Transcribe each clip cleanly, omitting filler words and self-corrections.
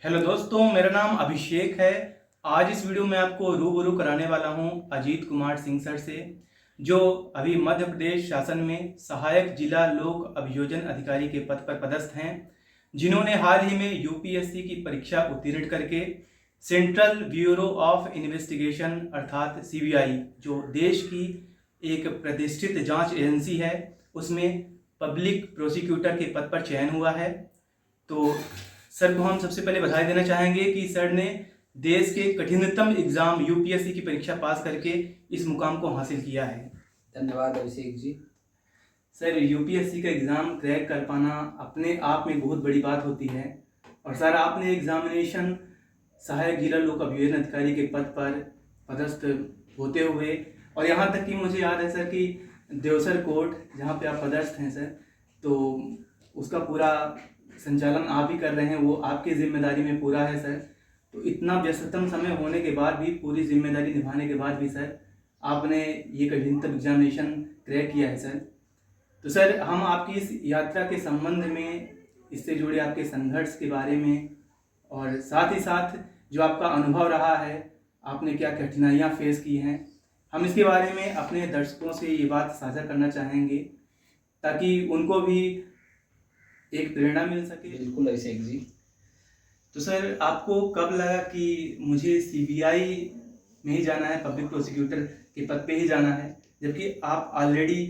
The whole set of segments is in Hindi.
हेलो दोस्तों, मेरा नाम अभिषेक है। आज इस वीडियो में आपको रूबरू कराने वाला हूं अजीत कुमार सिंह सर से, जो अभी मध्य प्रदेश शासन में सहायक जिला लोक अभियोजन अधिकारी के पद पर पदस्थ हैं, जिन्होंने हाल ही में यूपीएससी की परीक्षा उत्तीर्ण करके सेंट्रल ब्यूरो ऑफ इन्वेस्टिगेशन अर्थात सीबीआई, जो देश की एक प्रतिष्ठित जांच एजेंसी है, उसमें पब्लिक प्रोसिक्यूटर के पद पर चयन हुआ है। तो सर को हम सबसे पहले बधाई देना चाहेंगे कि सर ने देश के कठिनतम एग्जाम यूपीएससी की परीक्षा पास करके इस मुकाम को हासिल किया है। धन्यवाद अभिषेक जी। सर, यूपीएससी का एग्ज़ाम क्रैक कर पाना अपने आप में बहुत बड़ी बात होती है, और सर आपने एग्जामिनेशन सहायक जिला लोक अभियोजन अधिकारी के पद पर पदस्थ होते हुए, और यहाँ तक कि मुझे याद है सर कि देवसर कोर्ट जहाँ पे आप पदस्थ हैं सर, तो उसका पूरा संचालन आप ही कर रहे हैं, वो आपकी जिम्मेदारी में पूरा है सर। तो इतना व्यस्ततम समय होने के बाद भी, पूरी जिम्मेदारी निभाने के बाद भी सर आपने ये कठिनतम एग्जामिनेशन क्रैक किया है सर। तो सर हम आपकी इस यात्रा के संबंध में, इससे जुड़े आपके संघर्ष के बारे में, और साथ ही साथ जो आपका अनुभव रहा है, आपने क्या कठिनाइयाँ फेस की हैं, हम इसके बारे में अपने दर्शकों से ये बात साझा करना चाहेंगे ताकि उनको भी एक प्रेरणा मिल सके। बिल्कुल अभिषेक जी। तो सर आपको कब लगा कि मुझे सीबीआई में ही जाना है, पब्लिक प्रोसिक्यूटर के पद पे ही जाना है, जबकि आप ऑलरेडी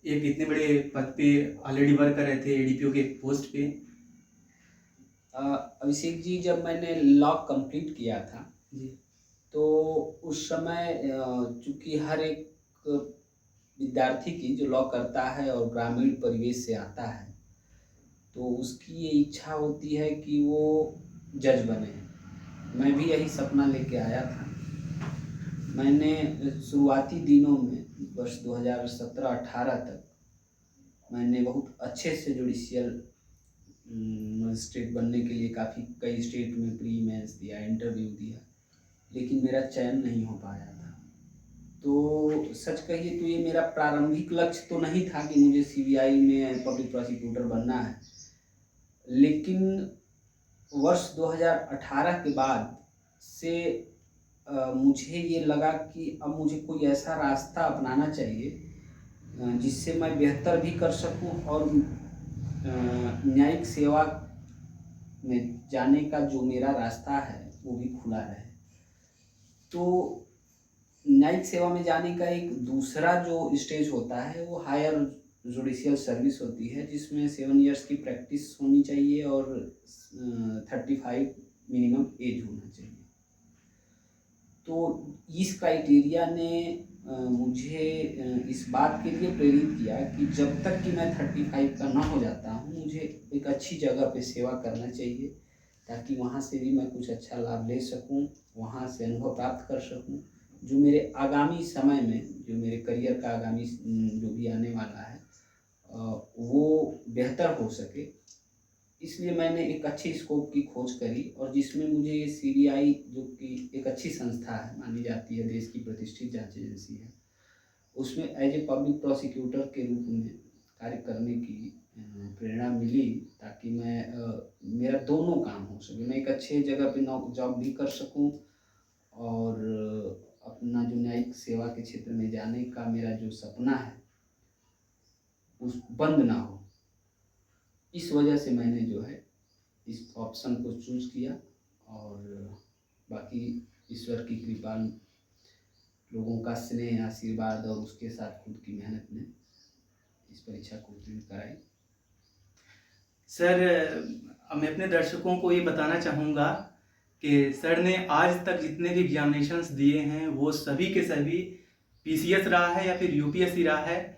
एक इतने बड़े पद पे ऑलरेडी वर्क कर रहे थे, एडीपीओ के पोस्ट पे? अभिषेक जी, जब मैंने लॉ कंप्लीट किया था जी तो उस समय चूँकि हर एक विद्यार्थी की जो लॉ करता है और ग्रामीण परिवेश से आता है, तो उसकी ये इच्छा होती है कि वो जज बने। मैं भी यही सपना लेके आया था। मैंने शुरुआती दिनों में वर्ष 2017-18 तक मैंने बहुत अच्छे से जुडिशियल मजिस्ट्रेट बनने के लिए कई स्टेट में प्री मेंस दिया, इंटरव्यू दिया, लेकिन मेरा चयन नहीं हो पाया था। तो सच कहिए तो ये मेरा प्रारंभिक लक्ष्य तो नहीं था कि मुझे सीबीआई में पब्लिक प्रोसिक्यूटर बनना है, लेकिन वर्ष 2018 के बाद से मुझे ये लगा कि अब मुझे कोई ऐसा रास्ता अपनाना चाहिए जिससे मैं बेहतर भी कर सकूं और न्यायिक सेवा में जाने का जो मेरा रास्ता है वो भी खुला रहे। तो न्यायिक सेवा में जाने का एक दूसरा जो स्टेज होता है वो हायर जुडिशियल सर्विस होती है, जिसमें 7 इयर्स की प्रैक्टिस होनी चाहिए और 35 मिनिमम एज होना चाहिए। तो इस क्राइटेरिया ने मुझे इस बात के लिए प्रेरित किया कि जब तक कि मैं 35 का ना हो जाता हूँ, मुझे एक अच्छी जगह पे सेवा करना चाहिए, ताकि वहाँ से भी मैं कुछ अच्छा लाभ ले सकूँ, वहाँ से अनुभव प्राप्त कर सकूँ, जो मेरे आगामी समय में, जो मेरे करियर का आगामी जो भी आने वाला है वो बेहतर हो सके। इसलिए मैंने एक अच्छी स्कोप की खोज करी, और जिसमें मुझे ये सीबीआई, जो कि एक अच्छी संस्था है, मानी जाती है, देश की प्रतिष्ठित जांच एजेंसी है, उसमें एज ए पब्लिक प्रोसिक्यूटर के रूप में कार्य करने की प्रेरणा मिली, ताकि मैं मेरा दोनों काम हो सके। मैं एक अच्छे जगह पे जॉब भी कर सकूं और अपना जो न्यायिक सेवा के क्षेत्र में जाने का मेरा जो सपना है उस बंद ना हो। इस वजह से मैंने जो है इस ऑप्शन को चूज किया, और बाकी ईश्वर की कृपा, लोगों का स्नेह, आशीर्वाद और उसके साथ खुद की मेहनत ने इस परीक्षा को उत्तीर्ण कराई। सर, मैं अपने दर्शकों को ये बताना चाहूँगा कि सर ने आज तक जितने भी एग्जामिनेशंस दिए हैं वो सभी के सभी पीसीएस रहा है या फिर यूपीएससी रहा है,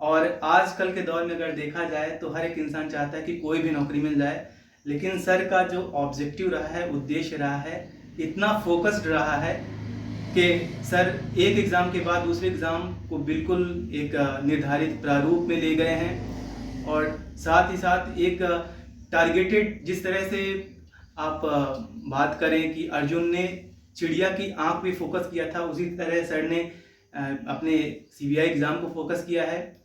और आजकल के दौर में अगर देखा जाए तो हर एक इंसान चाहता है कि कोई भी नौकरी मिल जाए, लेकिन सर का जो ऑब्जेक्टिव रहा है, उद्देश्य रहा है, इतना फोकस्ड रहा है कि सर एक एग्ज़ाम के बाद दूसरे एग्ज़ाम को बिल्कुल एक निर्धारित प्रारूप में ले गए हैं, और साथ ही साथ एक टारगेटेड, जिस तरह से आप बात करें कि अर्जुन ने चिड़िया की आंख पे फोकस किया था, उसी तरह सर ने अपने सीबीआई एग्ज़ाम को फोकस किया है।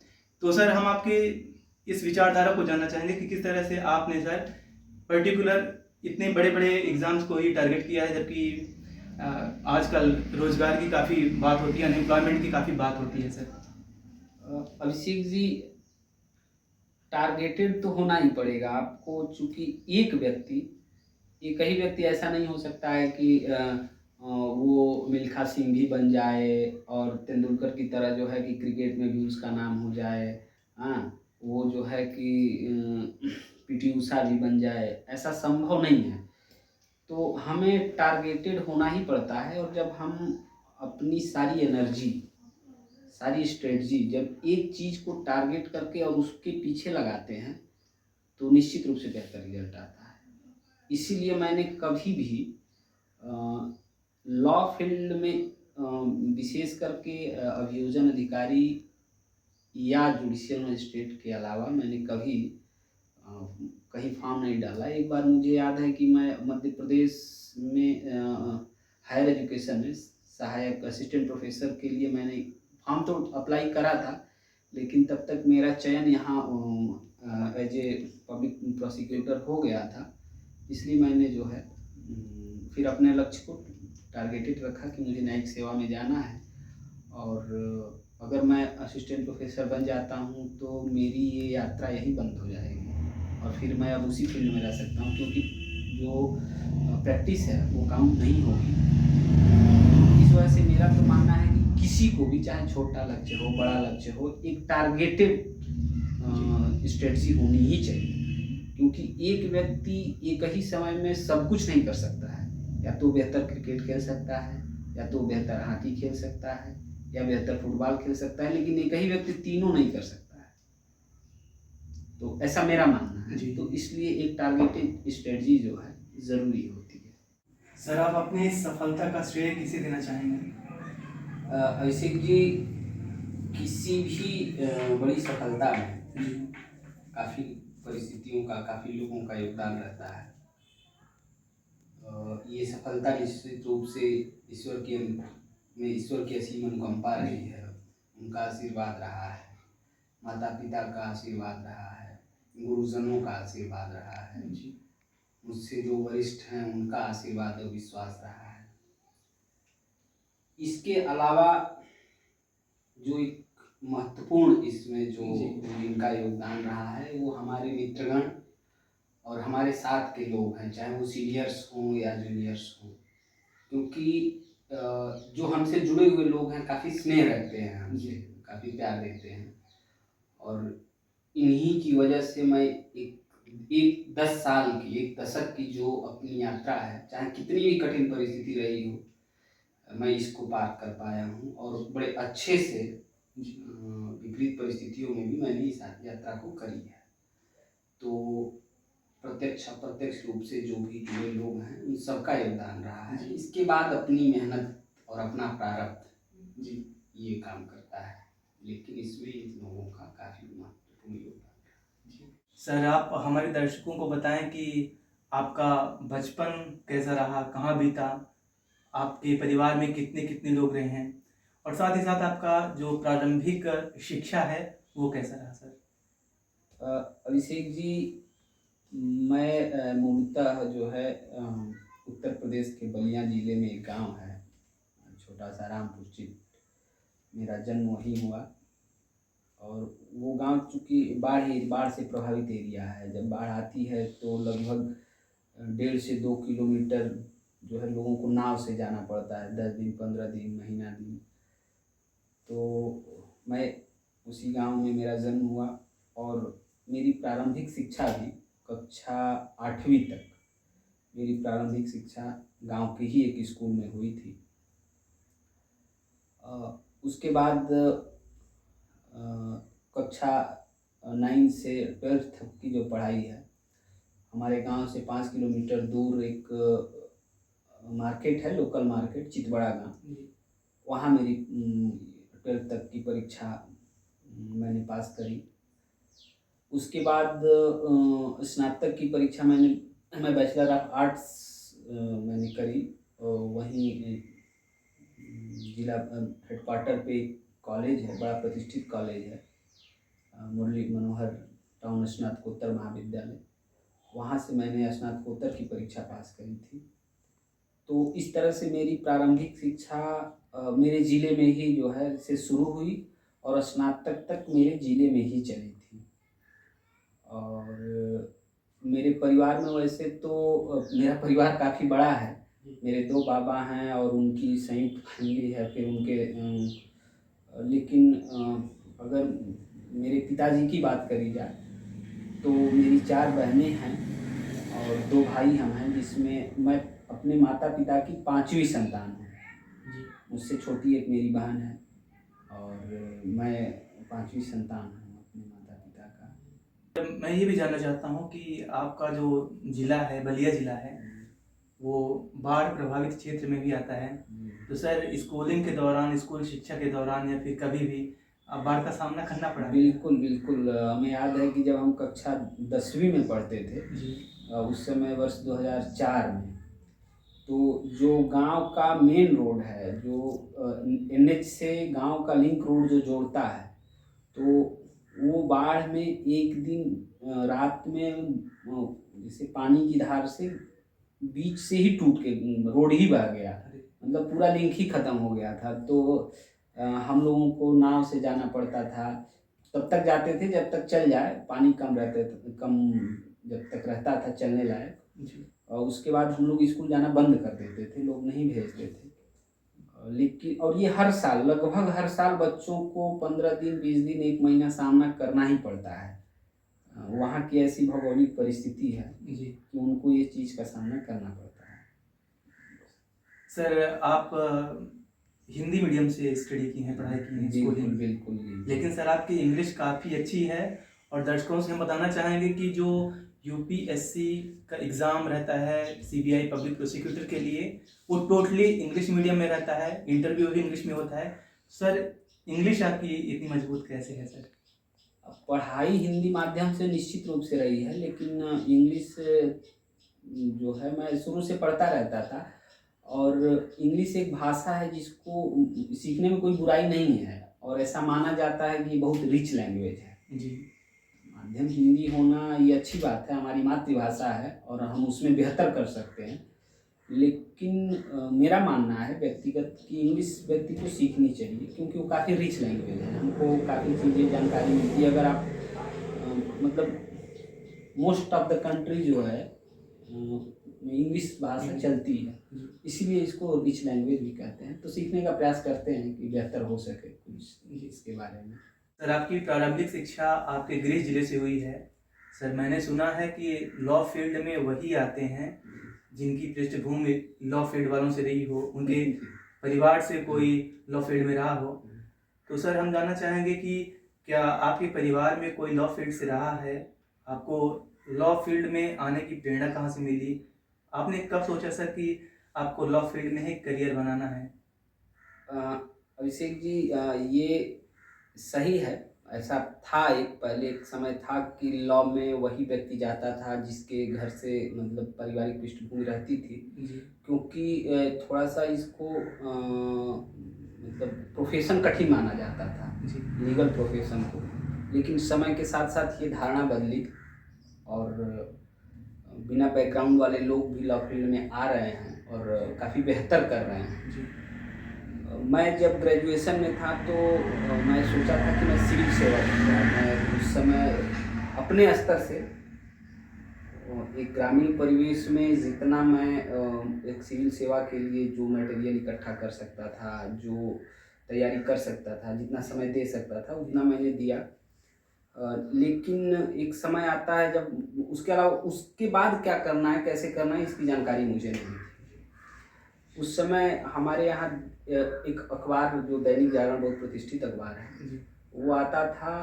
तो सर हम आपके इस विचारधारा को जानना चाहेंगे कि किस तरह से आपने सर पर्टिकुलर इतने बड़े बड़े एग्ज़ाम्स को ही टारगेट किया है, जबकि आजकल रोज़गार की काफ़ी बात होती है, अनएम्प्लॉयमेंट की काफ़ी बात होती है सर। अभिषेक जी, टारगेटेड तो होना ही पड़ेगा आपको, चूंकि एक ही व्यक्ति ऐसा नहीं हो सकता है कि वो मिल्खा सिंह भी बन जाए और तेंदुलकर की तरह जो है कि क्रिकेट में भी उसका नाम हो जाए। हाँ, वो जो है कि पीटी उषा भी बन जाए, ऐसा संभव नहीं है। तो हमें टारगेटेड होना ही पड़ता है, और जब हम अपनी सारी एनर्जी, सारी स्ट्रेटजी जब एक चीज़ को टारगेट करके और उसके पीछे लगाते हैं, तो निश्चित रूप से बेहतर रिजल्ट आता है। इसीलिए मैंने कभी भी लॉ फील्ड में विशेष करके अभियोजन अधिकारी या जुडिशियल मजिस्ट्रेट के अलावा मैंने कभी अ, कहीं फॉर्म नहीं डाला। एक बार मुझे याद है कि मैं मध्य प्रदेश में हायर एजुकेशन में सहायक असिस्टेंट प्रोफेसर के लिए मैंने फॉर्म तो अप्लाई करा था, लेकिन तब तक मेरा चयन यहाँ एज ए पब्लिक प्रोसिक्यूटर हो गया था। इसलिए मैंने जो है फिर अपने लक्ष्य को टारगेटेड रखा कि मुझे न्यायिक सेवा में जाना है, और अगर मैं असिस्टेंट प्रोफेसर बन जाता हूँ तो मेरी ये यात्रा यहीं बंद हो जाएगी, और फिर मैं अब उसी फील्ड में रह सकता हूँ, क्योंकि जो प्रैक्टिस है वो काउंट नहीं होगी। इस वजह से मेरा तो मानना है कि किसी को भी, चाहे छोटा लक्ष्य हो बड़ा लक्ष्य हो, एक टारगेटेड स्ट्रेटजी होनी ही चाहिए, क्योंकि एक व्यक्ति एक ही समय में सब कुछ नहीं कर सकता है। या तो बेहतर क्रिकेट खेल सकता है, या तो बेहतर हॉकी खेल सकता है, या बेहतर फुटबॉल खेल सकता है, लेकिन एक ही व्यक्ति तीनों नहीं कर सकता है। तो ऐसा मेरा मानना है। जी। तो इसलिए एक टारगेटेड स्ट्रेटजी जो है ज़रूरी होती है। सर, आप अपनी इस सफलता का श्रेय किसे देना चाहेंगे? अभिषेक जी, किसी भी बड़ी सफलता में जी। काफ़ी परिस्थितियों का, काफ़ी लोगों का योगदान रहता है। ये सफलता निश्चित रूप से ईश्वर की असीम अनुकंपा रही है, उनका आशीर्वाद रहा है, माता पिता का आशीर्वाद रहा है, गुरुजनों का आशीर्वाद रहा है, जी। मुझसे जो वरिष्ठ हैं उनका आशीर्वाद और विश्वास रहा है। इसके अलावा जो एक महत्वपूर्ण इसमें जो इनका योगदान रहा है, वो हमारे मित्रगण और हमारे साथ के लोग हैं, चाहे वो सीनियर्स हों या जूनियर्स हों, क्योंकि जो हमसे जुड़े हुए लोग हैं काफ़ी स्नेह रखते हैं हमसे, काफ़ी प्यार देते हैं, और इन्हीं की वजह से मैं एक 10 साल की, एक दशक की जो अपनी यात्रा है, चाहे कितनी भी कठिन परिस्थिति रही हो, मैं इसको पार कर पाया हूँ, और बड़े अच्छे से विपरीत परिस्थितियों में भी मैंने इस यात्रा को करी है। तो प्रत्यक्ष अप्रत्यक्ष रूप से जो भी जुड़े लोग हैं उन सबका योगदान रहा है। इसके बाद अपनी मेहनत और अपना प्रारब्ध जी ये काम करता है, लेकिन इसमें इन लोगों का काफ़ी महत्वपूर्ण योगदान है। सर, आप हमारे दर्शकों को बताएं कि आपका बचपन कैसा रहा, कहाँ बीता, आपके परिवार में कितने कितने लोग रहे हैं, और साथ ही साथ आपका जो प्रारंभिक शिक्षा है वो कैसा रहा सर? अभिषेक जी, मैं मूलतः जो है उत्तर प्रदेश के बलिया ज़िले में एक गांव है, छोटा सा रामपुर चित, मेरा जन्म वहीं हुआ। और वो गांव चूँकि बाढ़ से प्रभावित एरिया है, जब बाढ़ आती है तो लगभग 1.5 से 2 किलोमीटर जो है लोगों को नाव से जाना पड़ता है, 10 दिन, 15 दिन, महीना दिन। तो मैं उसी गांव में मेरा जन्म हुआ, और मेरी प्रारंभिक शिक्षा भी कक्षा 8वीं तक मेरी प्रारंभिक शिक्षा गांव के ही एक स्कूल में हुई थी। उसके बाद कक्षा 9 से 12th तक की जो पढ़ाई है, हमारे गांव से 5 किलोमीटर दूर एक मार्केट है, लोकल मार्केट चितबड़ा गांव, वहाँ मेरी 12th तक की परीक्षा मैंने पास करी। उसके बाद स्नातक की परीक्षा मैं बैचलर ऑफ आर्ट्स मैंने करी, वहीं जिला हेडक्वार्टर पे कॉलेज है, बड़ा प्रतिष्ठित कॉलेज है, मुरली मनोहर टाउन स्नातकोत्तर महाविद्यालय, वहाँ से मैंने स्नातकोत्तर की परीक्षा पास करी थी। तो इस तरह से मेरी प्रारंभिक शिक्षा मेरे ज़िले में ही जो है से शुरू हुई और स्नातक तक मेरे ज़िले में ही चली थी। और मेरे परिवार में वैसे तो मेरा परिवार काफ़ी बड़ा है। मेरे 2 बाबा हैं और उनकी संयुक्त फैमिली है, फिर उनके लेकिन अगर मेरे पिताजी की बात करी जाए तो मेरी 4 बहनें हैं और 2 भाई हम हैं, जिसमें मैं अपने माता-पिता की 5वीं संतान हूँ। मुझसे छोटी एक मेरी बहन है और मैं 5वीं संतान हूँ अपने माता-पिता का। मैं ये भी जानना चाहता हूँ कि आपका जो ज़िला है, बलिया ज़िला है, वो बाढ़ प्रभावित क्षेत्र में भी आता है। तो सर स्कूलिंग के दौरान, स्कूल शिक्षा के दौरान या फिर कभी भी बाढ़ का सामना करना पड़ा है? बिल्कुल, बिल्कुल। हमें याद है कि जब हम कक्षा 10वीं में पढ़ते थे, जी। उस समय वर्ष 2004 में, तो जो गांव का मेन रोड है, जो एनएच से गांव का लिंक रोड जो जोड़ता है, तो वो बाढ़ में एक दिन रात में जैसे पानी की धार से बीच से ही टूट के रोड ही बह गया, मतलब पूरा लिंक ही ख़त्म हो गया था। तो हम लोगों को नाव से जाना पड़ता था, तब तक जाते थे जब तक चल जाए, पानी कम जब तक रहता था चलने लायक। और उसके बाद हम लोग स्कूल जाना बंद कर देते थे, लोग नहीं भेजते थे। लेकिन और ये हर साल, लगभग हर साल बच्चों को 15 दिन, 20 दिन, 1 महीना सामना करना ही पड़ता है। वहाँ की ऐसी भौगोलिक परिस्थिति है जी। कि उनको ये चीज़ का सामना करना पड़ता है। सर आप हिंदी मीडियम से स्टडी की हैं, पढ़ाई की हैं, बिल्कुल, स्कूलिंग। बिल्कुल जी। लेकिन सर आपकी इंग्लिश काफ़ी अच्छी है और दर्शकों से हम बताना चाहेंगे कि जो यूपीएससी का एग्ज़ाम रहता है सीबीआई पब्लिक प्रोसिक्यूटर के लिए, वो टोटली इंग्लिश मीडियम में रहता है, इंटरव्यू भी इंग्लिश में होता है। सर इंग्लिश आपकी इतनी मजबूत कैसे है सर? पढ़ाई हिंदी माध्यम से निश्चित रूप से रही है, लेकिन इंग्लिश जो है मैं शुरू से पढ़ता रहता था और इंग्लिश एक भाषा है जिसको सीखने में कोई बुराई नहीं है और ऐसा माना जाता है कि बहुत रिच लैंग्वेज है। जी। माध्यम हिंदी होना ये अच्छी बात है, हमारी मातृभाषा है और हम उसमें बेहतर कर सकते हैं। लेकिन मेरा मानना है व्यक्तिगत कि इंग्लिश व्यक्ति को सीखनी चाहिए, क्योंकि वो काफ़ी रिच लैंग्वेज है, हमको काफ़ी चीज़ें जानकारी मिलती है। अगर आप मतलब मोस्ट ऑफ द कंट्री जो है में इंग्लिश भाषा चलती है, इसीलिए इसको रिच लैंग्वेज भी कहते हैं। तो सीखने का प्रयास करते हैं कि बेहतर हो सके कुछ इसके बारे में। सर आपकी प्रारंभिक शिक्षा आपके गृह जिले से हुई है। सर मैंने सुना है कि लॉ फील्ड में वही आते हैं जिनकी पृष्ठभूमि लॉ फील्ड वालों से रही हो, उनके परिवार से कोई लॉ फील्ड में रहा हो। तो सर हम जानना चाहेंगे कि क्या आपके परिवार में कोई लॉ फील्ड से रहा है? आपको लॉ फील्ड में आने की प्रेरणा कहाँ से मिली? आपने कब सोचा सर कि आपको लॉ फील्ड में ही करियर बनाना है? अभिषेक जी, ये सही है। ऐसा था, पहले एक समय था कि लॉ में वही व्यक्ति जाता था जिसके घर से मतलब पारिवारिक पृष्ठभूमि रहती थी, क्योंकि थोड़ा सा इसको मतलब प्रोफेशन कठिन माना जाता था, लीगल प्रोफेशन को। लेकिन समय के साथ साथ ये धारणा बदली और बिना बैकग्राउंड वाले लोग भी लॉ फील्ड में आ रहे हैं और काफ़ी बेहतर कर रहे हैं। मैं जब ग्रेजुएशन में था तो मैं सोचा था कि मैं सिविल सेवा करूँगा। मैं उस समय अपने स्तर से एक ग्रामीण परिवेश में जितना मैं एक सिविल सेवा के लिए जो मटेरियल इकट्ठा कर सकता था, जो तैयारी कर सकता था, जितना समय दे सकता था, उतना मैंने दिया। लेकिन एक समय आता है जब उसके अलावा उसके बाद क्या करना है, कैसे करना है, इसकी जानकारी मुझे नहीं थी। उस समय हमारे यहाँ एक अखबार जो दैनिक जागरण बहुत प्रतिष्ठित अखबार है, वो आता था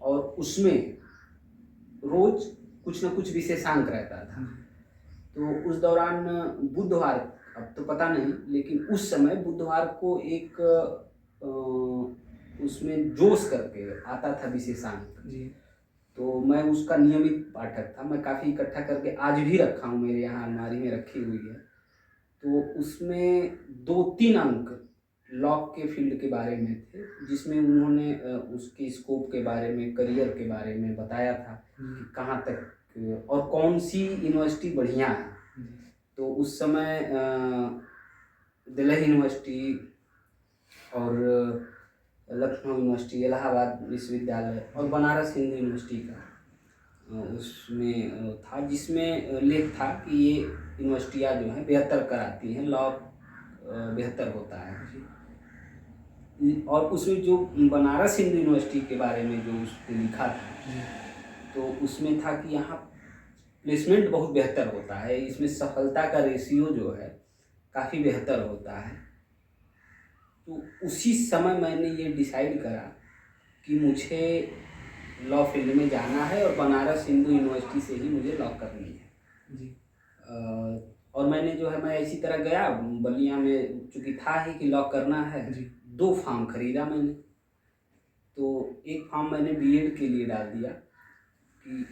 और उसमें रोज कुछ न कुछ विशेषांक रहता था। तो उस दौरान बुधवार, अब तो पता नहीं, लेकिन उस समय बुधवार को एक उसमें जोश करके आता था विशेषांक जी। तो मैं उसका नियमित पाठक था, मैं काफ़ी इकट्ठा करके आज भी रखा हूँ, मेरे यहाँ अलमारी में रखी हुई है। तो उसमें 2-3 अंक लॉ के फील्ड के बारे में थे, जिसमें उन्होंने उसके स्कोप के बारे में, करियर के बारे में बताया था कि कहाँ तक और कौन सी यूनिवर्सिटी बढ़िया है। जी। तो उस समय दिल्ली यूनिवर्सिटी और लखनऊ यूनिवर्सिटी, इलाहाबाद विश्वविद्यालय और बनारस हिंदू यूनिवर्सिटी का उसमें था, जिसमें लेख था कि ये यूनिवर्सिटियाँ जो हैं बेहतर कराती हैं, लॉ बेहतर होता है। और उसमें जो बनारस हिंदू यूनिवर्सिटी के बारे में जो उसने लिखा था, तो उसमें था कि यहाँ प्लेसमेंट बहुत बेहतर होता है, इसमें सफलता का रेशियो जो है काफ़ी बेहतर होता है। तो उसी समय मैंने ये डिसाइड करा कि मुझे लॉ फील्ड में जाना है और बनारस हिंदू यूनिवर्सिटी से ही मुझे लॉ करनी है। जी। और मैंने जो है, मैं इसी तरह गया बलिया में, चूँकि था ही कि लॉ करना है। जी। 2 फॉर्म खरीदा मैंने। तो एक फॉर्म मैंने बीएड के लिए डाल दिया कि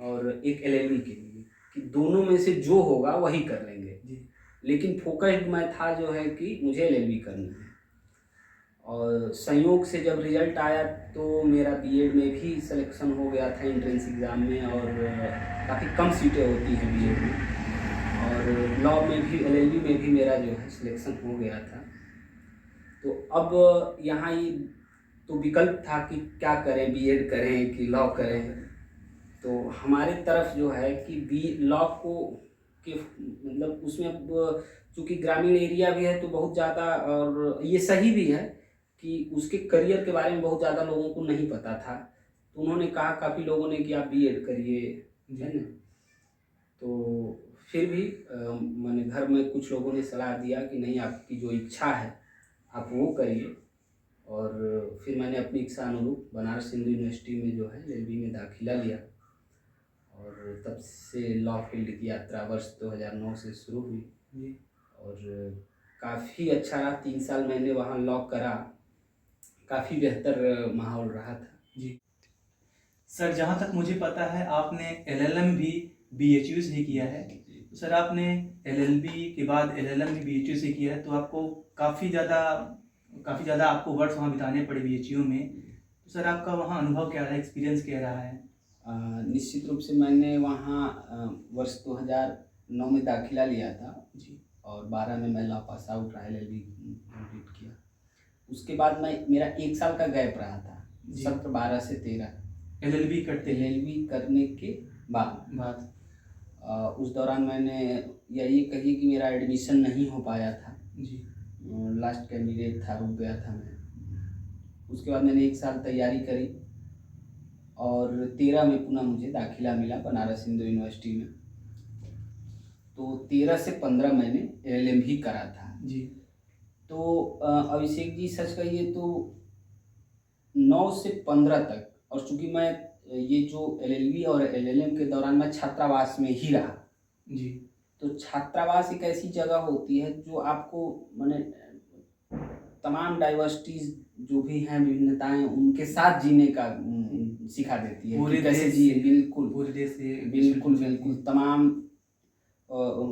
और एक एलएलबी के लिए, कि दोनों में से जो होगा वही कर लेंगे। जी। लेकिन फोकस्ड मैं था जो है कि मुझे एलएलबी करनी है। और संयोग से जब रिजल्ट आया तो मेरा बीएड में भी सिलेक्शन हो गया था एंट्रेंस एग्ज़ाम में, और काफ़ी कम सीटें होती हैं बीएड में। और लॉ में भी, एलएलबी में भी मेरा जो है सिलेक्शन हो गया था। तो अब यहाँ ये तो विकल्प था कि क्या करें, बीएड करें कि लॉ करें। तो हमारे तरफ जो है कि लॉ को कि मतलब उसमें अब चूँकि ग्रामीण एरिया भी है तो बहुत ज़्यादा, और ये सही भी है कि उसके करियर के बारे में बहुत ज़्यादा लोगों को नहीं पता था। तो उन्होंने कहा, काफ़ी लोगों ने, कि आप बीएड करिए, है ना। तो फिर भी मैंने घर में कुछ लोगों ने सलाह दिया कि नहीं, आपकी जो इच्छा है आप वो करिए। और फिर मैंने अपनी इच्छा अनुरूप बनारस हिंदू यूनिवर्सिटी में जो है एलएलबी में दाखिला लिया। और तब से लॉ फील्ड की यात्रा वर्ष 2009 से शुरू हुई। जी। और काफ़ी अच्छा रहा। 3 साल मैंने वहाँ लॉ करा, काफ़ी बेहतर माहौल रहा था। जी। सर, जहाँ तक मुझे पता है आपने एलएलएम भी बीएचयू से ही किया है। तो सर, आपने एलएलबी के बाद एलएलएम भी बीएचयू से किया है, तो आपको काफ़ी ज़्यादा आपको वर्ष वहाँ बिताने पड़े बीएचयू में। तो सर, आपका वहाँ अनुभव क्या रहा, एक्सपीरियंस क्या रहा है? निश्चित रूप से मैंने वहाँ वर्ष 2009 में दाखिला लिया था जी। और 12 में मैं लॉ पास आउट रहा, एलएलबी कंप्लीट किया। उसके बाद मेरा 1 साल का गैप रहा था, सत्र 12 से 13 एलएलबी करने के बाद उस दौरान मैंने ये कहिए कि मेरा एडमिशन नहीं हो पाया था। जी। लास्ट कैंडिडेट था, रुक गया था मैं। उसके बाद मैंने 1 साल तैयारी करी और 13 में पुनः मुझे दाखिला मिला बनारस हिंदू यूनिवर्सिटी में। तो 13 से 15 मैंने एलएलएम भी करा था। जी। तो अभिषेक जी, सच कहिए तो 9 से 15 तक, और चूँकि मैं ये जो एलएलबी और एलएलएम के दौरान मैं छात्रावास में ही रहा। जी। तो छात्रावास एक ऐसी जगह होती है जो आपको माने तमाम डाइवर्सिटीज़ जो भी हैं, विभिन्नताएं, उनके साथ जीने का सिखा देती है कि कैसे जिए। बिल्कुल, पूरे देश से बिल्कुल तमाम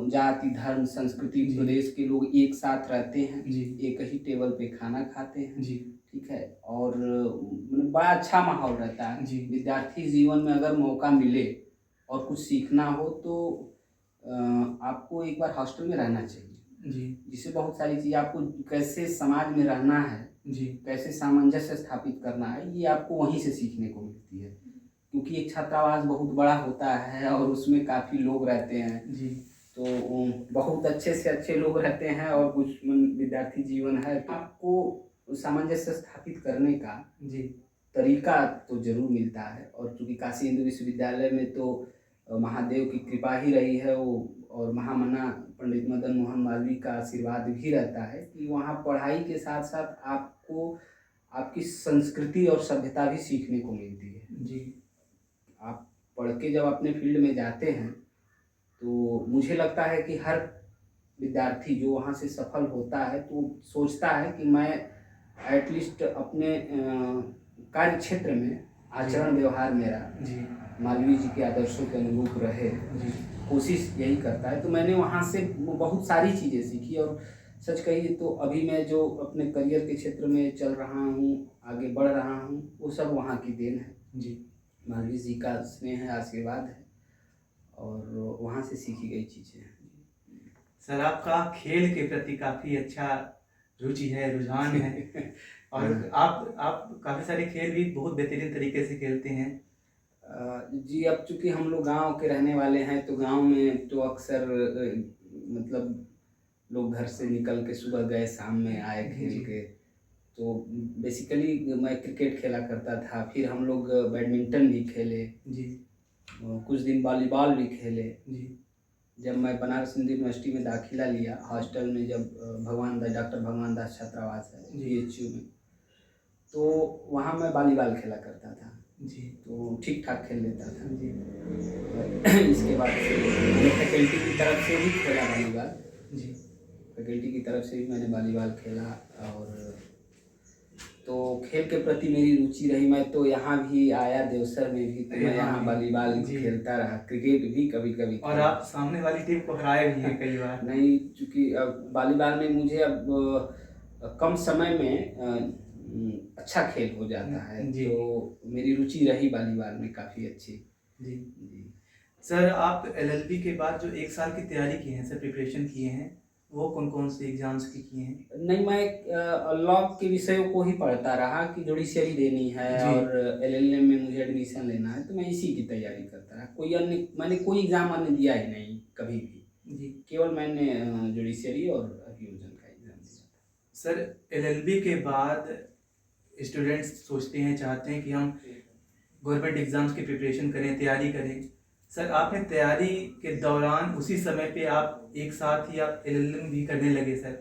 जाति, धर्म, संस्कृति, प्रदेश के लोग एक साथ रहते हैं, एक ही टेबल पे खाना खाते हैं। जी। ठीक है। और मतलब बड़ा अच्छा माहौल रहता है। जी। विद्यार्थी जीवन में अगर मौका मिले और कुछ सीखना हो तो आपको एक बार हॉस्टल में रहना चाहिए। जी। जिससे बहुत सारी चीज़, आपको कैसे समाज में रहना है, जी, कैसे सामंजस्य स्थापित करना है, ये आपको वहीं से सीखने को मिलती है। क्योंकि एक छात्रावास बहुत बड़ा होता है और उसमें काफ़ी लोग रहते हैं। जी। तो बहुत अच्छे से अच्छे लोग रहते हैं और कुछ विद्यार्थी जीवन है, तो आपको सामंजस्य स्थापित करने का जी तरीका तो जरूर मिलता है। और चूँकि काशी हिंदू विश्वविद्यालय में तो महादेव की कृपा ही रही है वो, और महामना पंडित मदन मोहन मालवीय का आशीर्वाद भी रहता है कि वहाँ पढ़ाई के साथ साथ आपको आपकी संस्कृति और सभ्यता भी सीखने को मिलती है। जी। आप पढ़ के जब अपने फील्ड में जाते हैं तो मुझे लगता है कि हर विद्यार्थी जो वहाँ से सफल होता है तो सोचता है कि मैं एटलीस्ट अपने कार्य क्षेत्र में आचरण व्यवहार मेरा जी। मालवीय जी के आदर्शों के अनुरूप रहे। जी। कोशिश यही करता है। तो मैंने वहाँ से बहुत सारी चीज़ें सीखी, और सच कहिए तो अभी मैं जो अपने करियर के क्षेत्र में चल रहा हूँ, आगे बढ़ रहा हूँ, वो सब वहाँ की देन है। जी। मालवीय जी का स्नेह है, आशीर्वाद है, और वहाँ से सीखी गई चीज़ें हैं। सर आपका खेल के प्रति काफ़ी अच्छा रुचि है, रुझान है और आप काफ़ी सारे खेल भी बहुत बेहतरीन तरीके से खेलते हैं। जी, अब चूँकि हम लोग गाँव के रहने वाले हैं, तो गाँव में तो अक्सर मतलब लोग घर से निकल के सुबह गए, शाम में आए खेल जी। के। तो बेसिकली मैं क्रिकेट खेला करता था, फिर हम लोग बैडमिंटन भी खेले, जी, कुछ दिन वॉलीबॉल भी खेले। जी, जब मैं बनारस हिंदू यूनिवर्सिटी में दाखिला लिया, हॉस्टल में जब डॉक्टर भगवान दास छात्रावास है जी। बीएचयू में, तो वहाँ मैं वॉलीबॉल खेला करता था, जी, तो ठीक-ठाक खेल लेता था। जी, इसके बाद से मैंने फैकल्टी की तरफ से भी खेला वॉलीबॉल। जी। फैकल्टी की तरफ से भी मैंने वॉलीबॉल खेला, और तो खेल के प्रति मेरी रुचि रही। मैं तो यहाँ भी आया देवसर में भी, तो मैं यहाँ यहाँ भी। वॉलीबॉल जी। खेलता रहा, क्रिकेट भी कभी-कभी और खेला। आप सामने वाली टीम को हराए भी हैं कई बार। नहीं, चूँकि अब वॉलीबॉल में मुझे अब कम समय में अच्छा खेल हो जाता है, जी, तो मेरी रुचि रही वॉलीबॉल में काफ़ी अच्छी। जी। जी। सर आप एलएलबी के बाद जो 1 साल की तैयारी की है सर, प्रिपरेशन किए हैं, वो कौन-कौन से एग्ज़ाम्स की किए हैं? नहीं, मैं लॉ के विषयों को ही पढ़ता रहा कि जुडिशरी देनी है जी। और एलएलएम में मुझे एडमिशन लेना है, तो मैं इसी की तैयारी करता रहा। मैंने कोई एग्ज़ाम अन्य दिया ही नहीं कभी भी। जी। केवल मैंने जुडिशरी और अभियोजन का एग्ज़ाम दिया था। सर एलएलबी के बाद स्टूडेंट्स सोचते हैं, चाहते हैं कि हम गवर्नमेंट एग्ज़ाम्स की प्रिपरेशन करें, तैयारी करें। सर आपने तैयारी के दौरान उसी समय पे आप एक साथ ही आप एलएलएम भी करने लगे सर,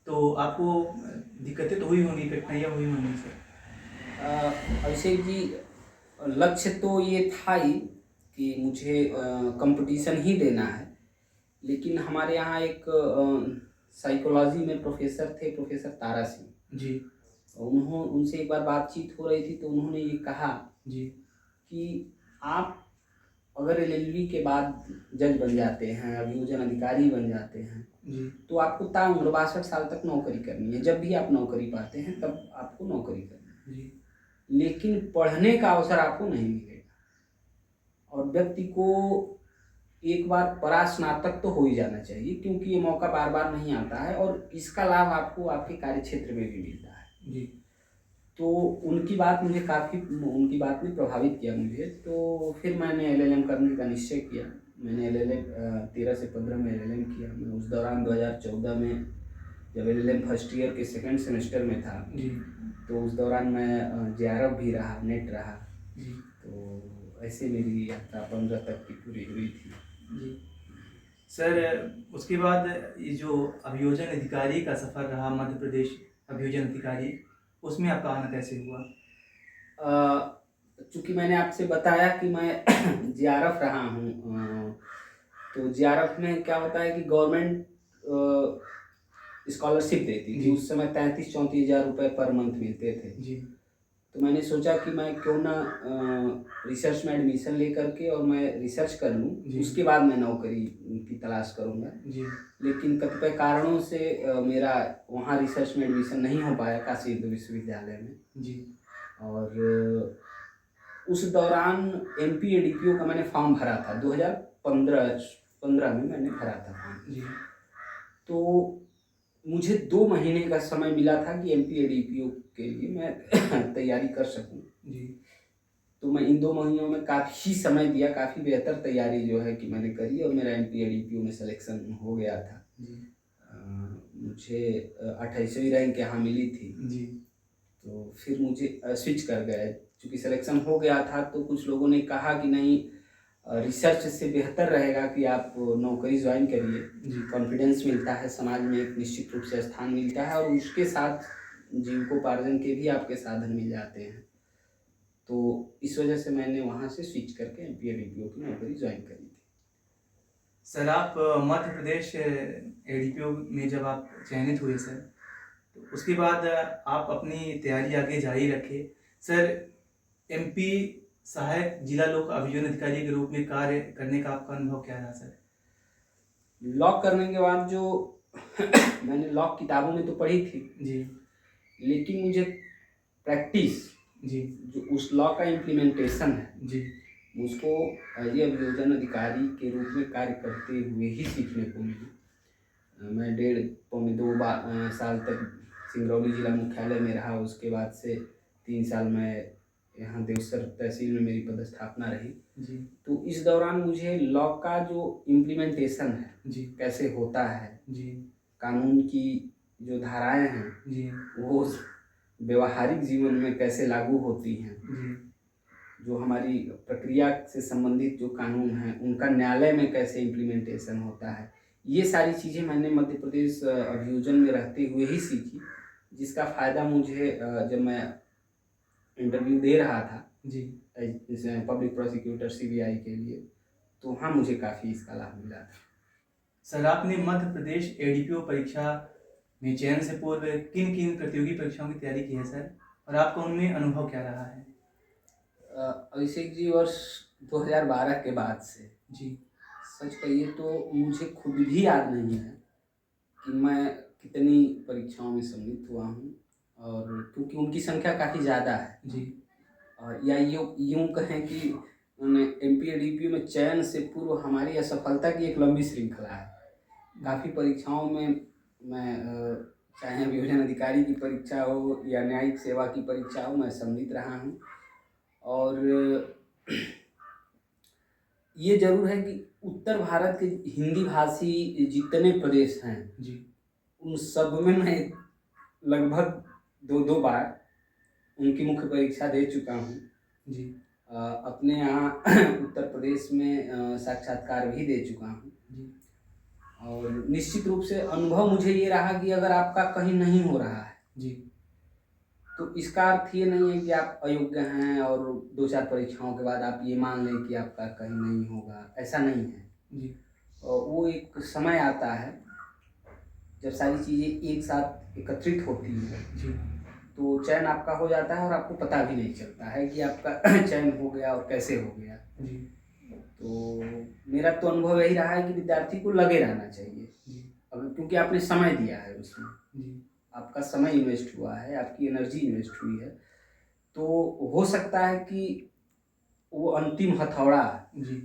तो आपको दिक्कतें तो हुई होंगी, कठिनाइयाँ हुई होंगी सर? अभिषेक जी, लक्ष्य तो ये था ही कि मुझे कंपटीशन ही देना है, लेकिन हमारे यहाँ एक साइकोलॉजी में प्रोफेसर थे, प्रोफेसर तारा सिंह। जी, उनसे एक बार बातचीत हो रही थी, तो उन्होंने ये कहा जी, कि आप अगर एलएलबी के बाद जज बन जाते हैं, अभियोजन अधिकारी बन जाते हैं, जी, तो आपको ताउम्र 62 साल तक नौकरी करनी है। जब भी आप नौकरी पाते हैं, तब आपको नौकरी करनी है। जी, लेकिन पढ़ने का अवसर आपको नहीं मिलेगा, और व्यक्ति को एक बार परास्नातक तो हो ही जाना चाहिए, क्योंकि ये मौका बार-बार नहीं आता है, और इसका लाभ आपको आपके कार्यक्षेत्र में भी मिलता है। जी, तो उनकी बात ने प्रभावित किया मुझे, तो फिर मैंने एलएलएम करने का निश्चय किया। मैंने एलएलएम 13 से 15 में एलएलएम किया। मैं उस दौरान 2014 में जब एलएलएम फर्स्ट ईयर के सेकंड सेमेस्टर में था, जी, तो उस दौरान मैं जेआरएफ भी रहा, नेट रहा। जी, तो ऐसे मेरी यात्रा 15 तक की पूरी हुई थी। जी। सर उसके बाद ये जो अभियोजन अधिकारी का सफ़र रहा, मध्य प्रदेश अभियोजन अधिकारी, उसमें आपका आना कैसे हुआ? चूँकि मैंने आपसे बताया कि मैं जेआरएफ रहा हूँ, तो जेआरएफ में क्या होता है कि गवर्नमेंट स्कॉलरशिप देती थी। जी। उस समय 33-34 हज़ार रुपये पर मंथ मिलते थे। जी, तो मैंने सोचा कि मैं क्यों ना रिसर्च में एडमिशन लेकर के और मैं रिसर्च कर लूँ, जी। उसके बाद मैं नौकरी की तलाश करूँगा। जी, लेकिन कतिपय कारणों से मेरा वहाँ रिसर्च में एडमिशन नहीं हो पाया, काशी हिंदू विश्वविद्यालय में। जी, और उस दौरान एमपीएडीपीओ का मैंने फॉर्म भरा था, 2015 में मैंने भरा था फॉर्म। जी, तो मुझे 2 महीने का समय मिला था कि एमपीएडीपीओ के लिए मैं तैयारी कर सकूँ। जी, तो मैं इन 2 महीनों में काफ़ी समय दिया, काफ़ी बेहतर तैयारी जो है कि मैंने करी, और मेरा एमपीएडीपीओ में सिलेक्शन हो गया था। जी, मुझे 28वीं रैंक यहाँ मिली थी। जी, तो फिर मुझे स्विच कर गए, चूँकि सिलेक्शन हो गया था, तो कुछ लोगों ने कहा कि नहीं, रिसर्च से बेहतर रहेगा कि आप नौकरी ज्वाइन करिए। जी। कॉन्फिडेंस मिलता है, समाज में एक निश्चित रूप से स्थान मिलता है, और उसके साथ जीविकोपार्जन के भी आपके साधन मिल जाते हैं। तो इस वजह से मैंने वहाँ से स्विच करके एमपीएडीपीओ की नौकरी ज्वाइन करी थी। सर आप मध्य प्रदेश एडीपीओ में जब आप चयनित हुए सर, तो उसके बाद आप अपनी तैयारी आगे जारी रखे। सर एमपी सहायक जिला लोक अभियोजन अधिकारी के रूप में कार्य करने का आपका अनुभव क्या रहा सर? लॉ करने के बाद जो मैंने लॉ किताबों में तो पढ़ी थी, जी, लेकिन मुझे प्रैक्टिस जी जो उस लॉ का इम्प्लीमेंटेशन है, जी मुझको एज ए अभियोजन अधिकारी के रूप में कार्य करते हुए ही सीखने को मिली। मैं 1.5 साल तक सिंगरौली जिला मुख्यालय में रहा। उसके बाद से 3 साल मैं यहाँ देवसर तहसील में मेरी पदस्थापना रही। जी तो इस दौरान मुझे लॉ का जो इम्प्लीमेंटेशन है, जी कैसे होता है, जी कानून की जो धाराएं हैं जी वो व्यवहारिक जीवन में कैसे लागू होती हैं, जी जो हमारी प्रक्रिया से संबंधित जो कानून हैं उनका न्यायालय में कैसे इम्प्लीमेंटेशन होता है, ये सारी चीज़ें मैंने मध्य प्रदेश अभियोजन में रहते हुए ही सीखी, जिसका फ़ायदा मुझे जब मैं इंटरव्यू दे रहा था जी जैसे पब्लिक प्रोसिक्यूटर सीबीआई के लिए, तो वहाँ मुझे काफ़ी इसका लाभ मिला था। सर, आपने मध्य प्रदेश एडीपीओ परीक्षा में चयन से पूर्व किन किन प्रतियोगी परीक्षाओं की तैयारी की है सर, और आपका उनमें अनुभव क्या रहा है? अभिषेक जी, वर्ष 2012 के बाद से जी सच कहिए तो मुझे खुद भी याद नहीं है कि मैं कितनी परीक्षाओं में सम्मिलित हुआ हूँ, और क्योंकि उनकी संख्या काफ़ी ज़्यादा है। जी और या यूँ कहें कि एमपीएडीपी में चयन से पूर्व हमारी असफलता की एक लंबी श्रृंखला है। काफ़ी परीक्षाओं में मैं चाहे अभियोजन अधिकारी की परीक्षा हो या न्यायिक सेवा की परीक्षा हो, मैं सम्मिलित रहा हूँ। और ये ज़रूर है कि उत्तर भारत के हिंदी भाषी जितने प्रदेश हैं, जी उन सब में मैं लगभग 2-2 बार उनकी मुख्य परीक्षा दे चुका हूँ। जी अपने यहाँ उत्तर प्रदेश में साक्षात्कार भी दे चुका हूँ। जी और निश्चित रूप से अनुभव मुझे ये रहा कि अगर आपका कहीं नहीं हो रहा है जी तो इसका अर्थ ये नहीं है कि आप अयोग्य हैं और 2-4 परीक्षाओं के बाद आप ये मान लें कि आपका कहीं नहीं होगा, ऐसा नहीं है। जी और वो एक समय आता है जब सारी चीज़ें एक साथ एकत्रित होती हैं, जी तो चयन आपका हो जाता है और आपको पता भी नहीं चलता है कि आपका चयन हो गया और कैसे हो गया। जी तो मेरा तो अनुभव यही रहा है कि विद्यार्थी को लगे रहना चाहिए, जी क्योंकि आपने समय दिया है उसमें, जी आपका समय इन्वेस्ट हुआ है, आपकी एनर्जी इन्वेस्ट हुई है, तो हो सकता है कि वो अंतिम हथौड़ा जी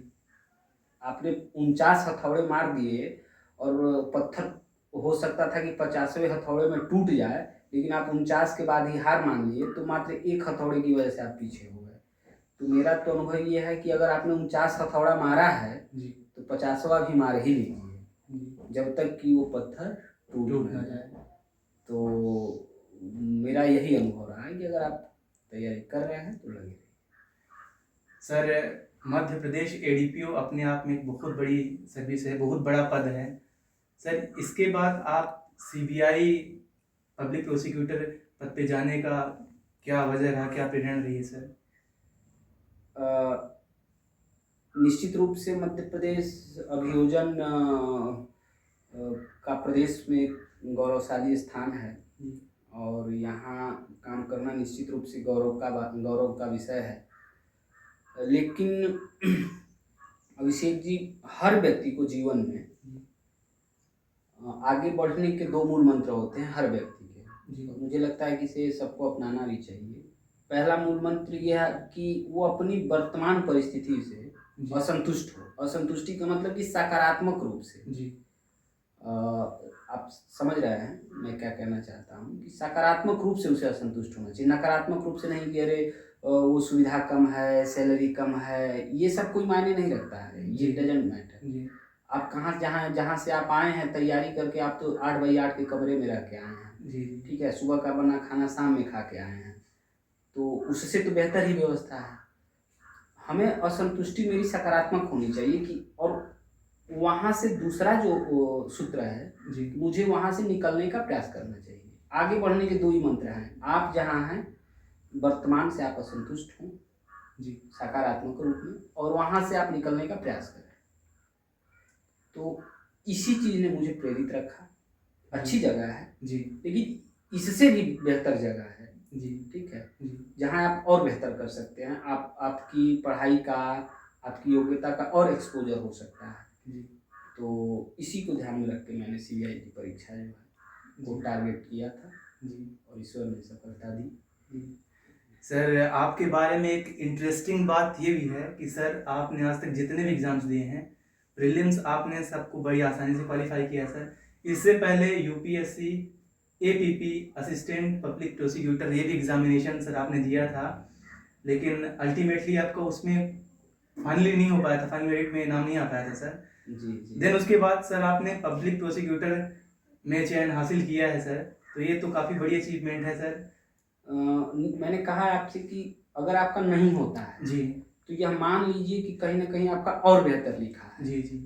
आपने 49 हथौड़े मार दिए और पत्थर हो सकता था कि 50वें हथौड़े में टूट जाए, लेकिन आप 49 के बाद ही हार मान लिए, तो मात्र एक हथौड़े की वजह से आप पीछे हो गए। तो मेरा तो अनुभव ये है कि अगर आपने 49 हथौड़ा मारा है जी तो 50वां भी मार ही लीजिए, जी जब तक कि वो पत्थर टूट टूट ना ना जाए। जाए। तो मेरा यही अनुभव रहा है कि अगर आप तैयारी कर रहे हैं तो लगे रहिए। सर, मध्य प्रदेश एडीपीओ अपने आप में एक बहुत बड़ी सर्विस है, बहुत बड़ा पद है। सर, इसके बाद आप सीबीआई पब्लिक प्रोसिक्यूटर पद पे जाने का क्या वजह रहा, क्या प्रेरणा रही है सर? निश्चित रूप से मध्य प्रदेश अभियोजन का प्रदेश में एक गौरवशाली स्थान है, और यहाँ काम करना निश्चित रूप से गौरव का विषय है। लेकिन अभिषेक जी, हर व्यक्ति को जीवन में आगे बढ़ने के 2 मूल मंत्र होते हैं हर व्यक्ति के, और मुझे लगता है कि इसे सबको अपनाना भी चाहिए। पहला मूल मंत्र यह है कि वो अपनी वर्तमान परिस्थिति से असंतुष्ट हो। असंतुष्टि का मतलब कि सकारात्मक रूप से। जी आप समझ रहे हैं मैं क्या कहना चाहता हूँ, कि सकारात्मक रूप से उसे असंतुष्ट होना चाहिए, नकारात्मक रूप से नहीं कि अरे वो सुविधा कम है, सैलरी कम है, ये सब कोई मायने नहीं रखता है, ये डजंट मैटर। आप जहाँ से आप आए हैं तैयारी करके, आप तो 8x8 के कमरे में रह के आए हैं, ठीक है, सुबह का बना खाना शाम में खा के आए हैं, तो उससे तो बेहतर ही व्यवस्था है। हमें असंतुष्टि मेरी सकारात्मक होनी चाहिए कि, और वहाँ से दूसरा जो सूत्र है, मुझे वहाँ से निकलने का प्रयास करना चाहिए। आगे बढ़ने के 2 ही मंत्र हैं, आप जहाँ हैं वर्तमान से आप असंतुष्ट हों जी, सकारात्मक रूप में, और वहाँ से आप निकलने का प्रयास करें। तो इसी चीज़ ने मुझे प्रेरित रखा। अच्छी जगह है जी, लेकिन इससे भी बेहतर जगह है जी, ठीक है जी, जहाँ आप और बेहतर कर सकते हैं। आपकी पढ़ाई का, आपकी योग्यता का और एक्सपोजर हो सकता है जी। तो इसी को ध्यान में रख के मैंने सीबीआई की परीक्षा जो है वो टारगेट किया था जी, और ईश्वर ने सफलता दी जी। सर आपके बारे में एक इंटरेस्टिंग बात ये भी है कि सर आपने आज तक जितने भी एग्ज़ाम्स दिए हैं, प्रीलिम्स आपने सबको बड़ी आसानी से क्वालिफाई किया सर। इससे पहले UPSC, APP, assistant public prosecutor, ये भी एग्जामिनेशन सर आपने दिया था, लेकिन अल्टीमेटली आपका उसमें फाइनली नहीं हो पाया था, फाइनल मेरिट में नाम नहीं आ पाया था सर। जी जी। देन उसके बाद सर आपने पब्लिक प्रोसिक्यूटर में चयन हासिल किया है सर, तो ये तो काफ़ी बड़ी अचीवमेंट है सर। मैंने कहा आपसे कि अगर आपका नहीं होता है जी तो यह मान लीजिए कि कहीं ना कहीं आपका और बेहतर लिखा है। जी जी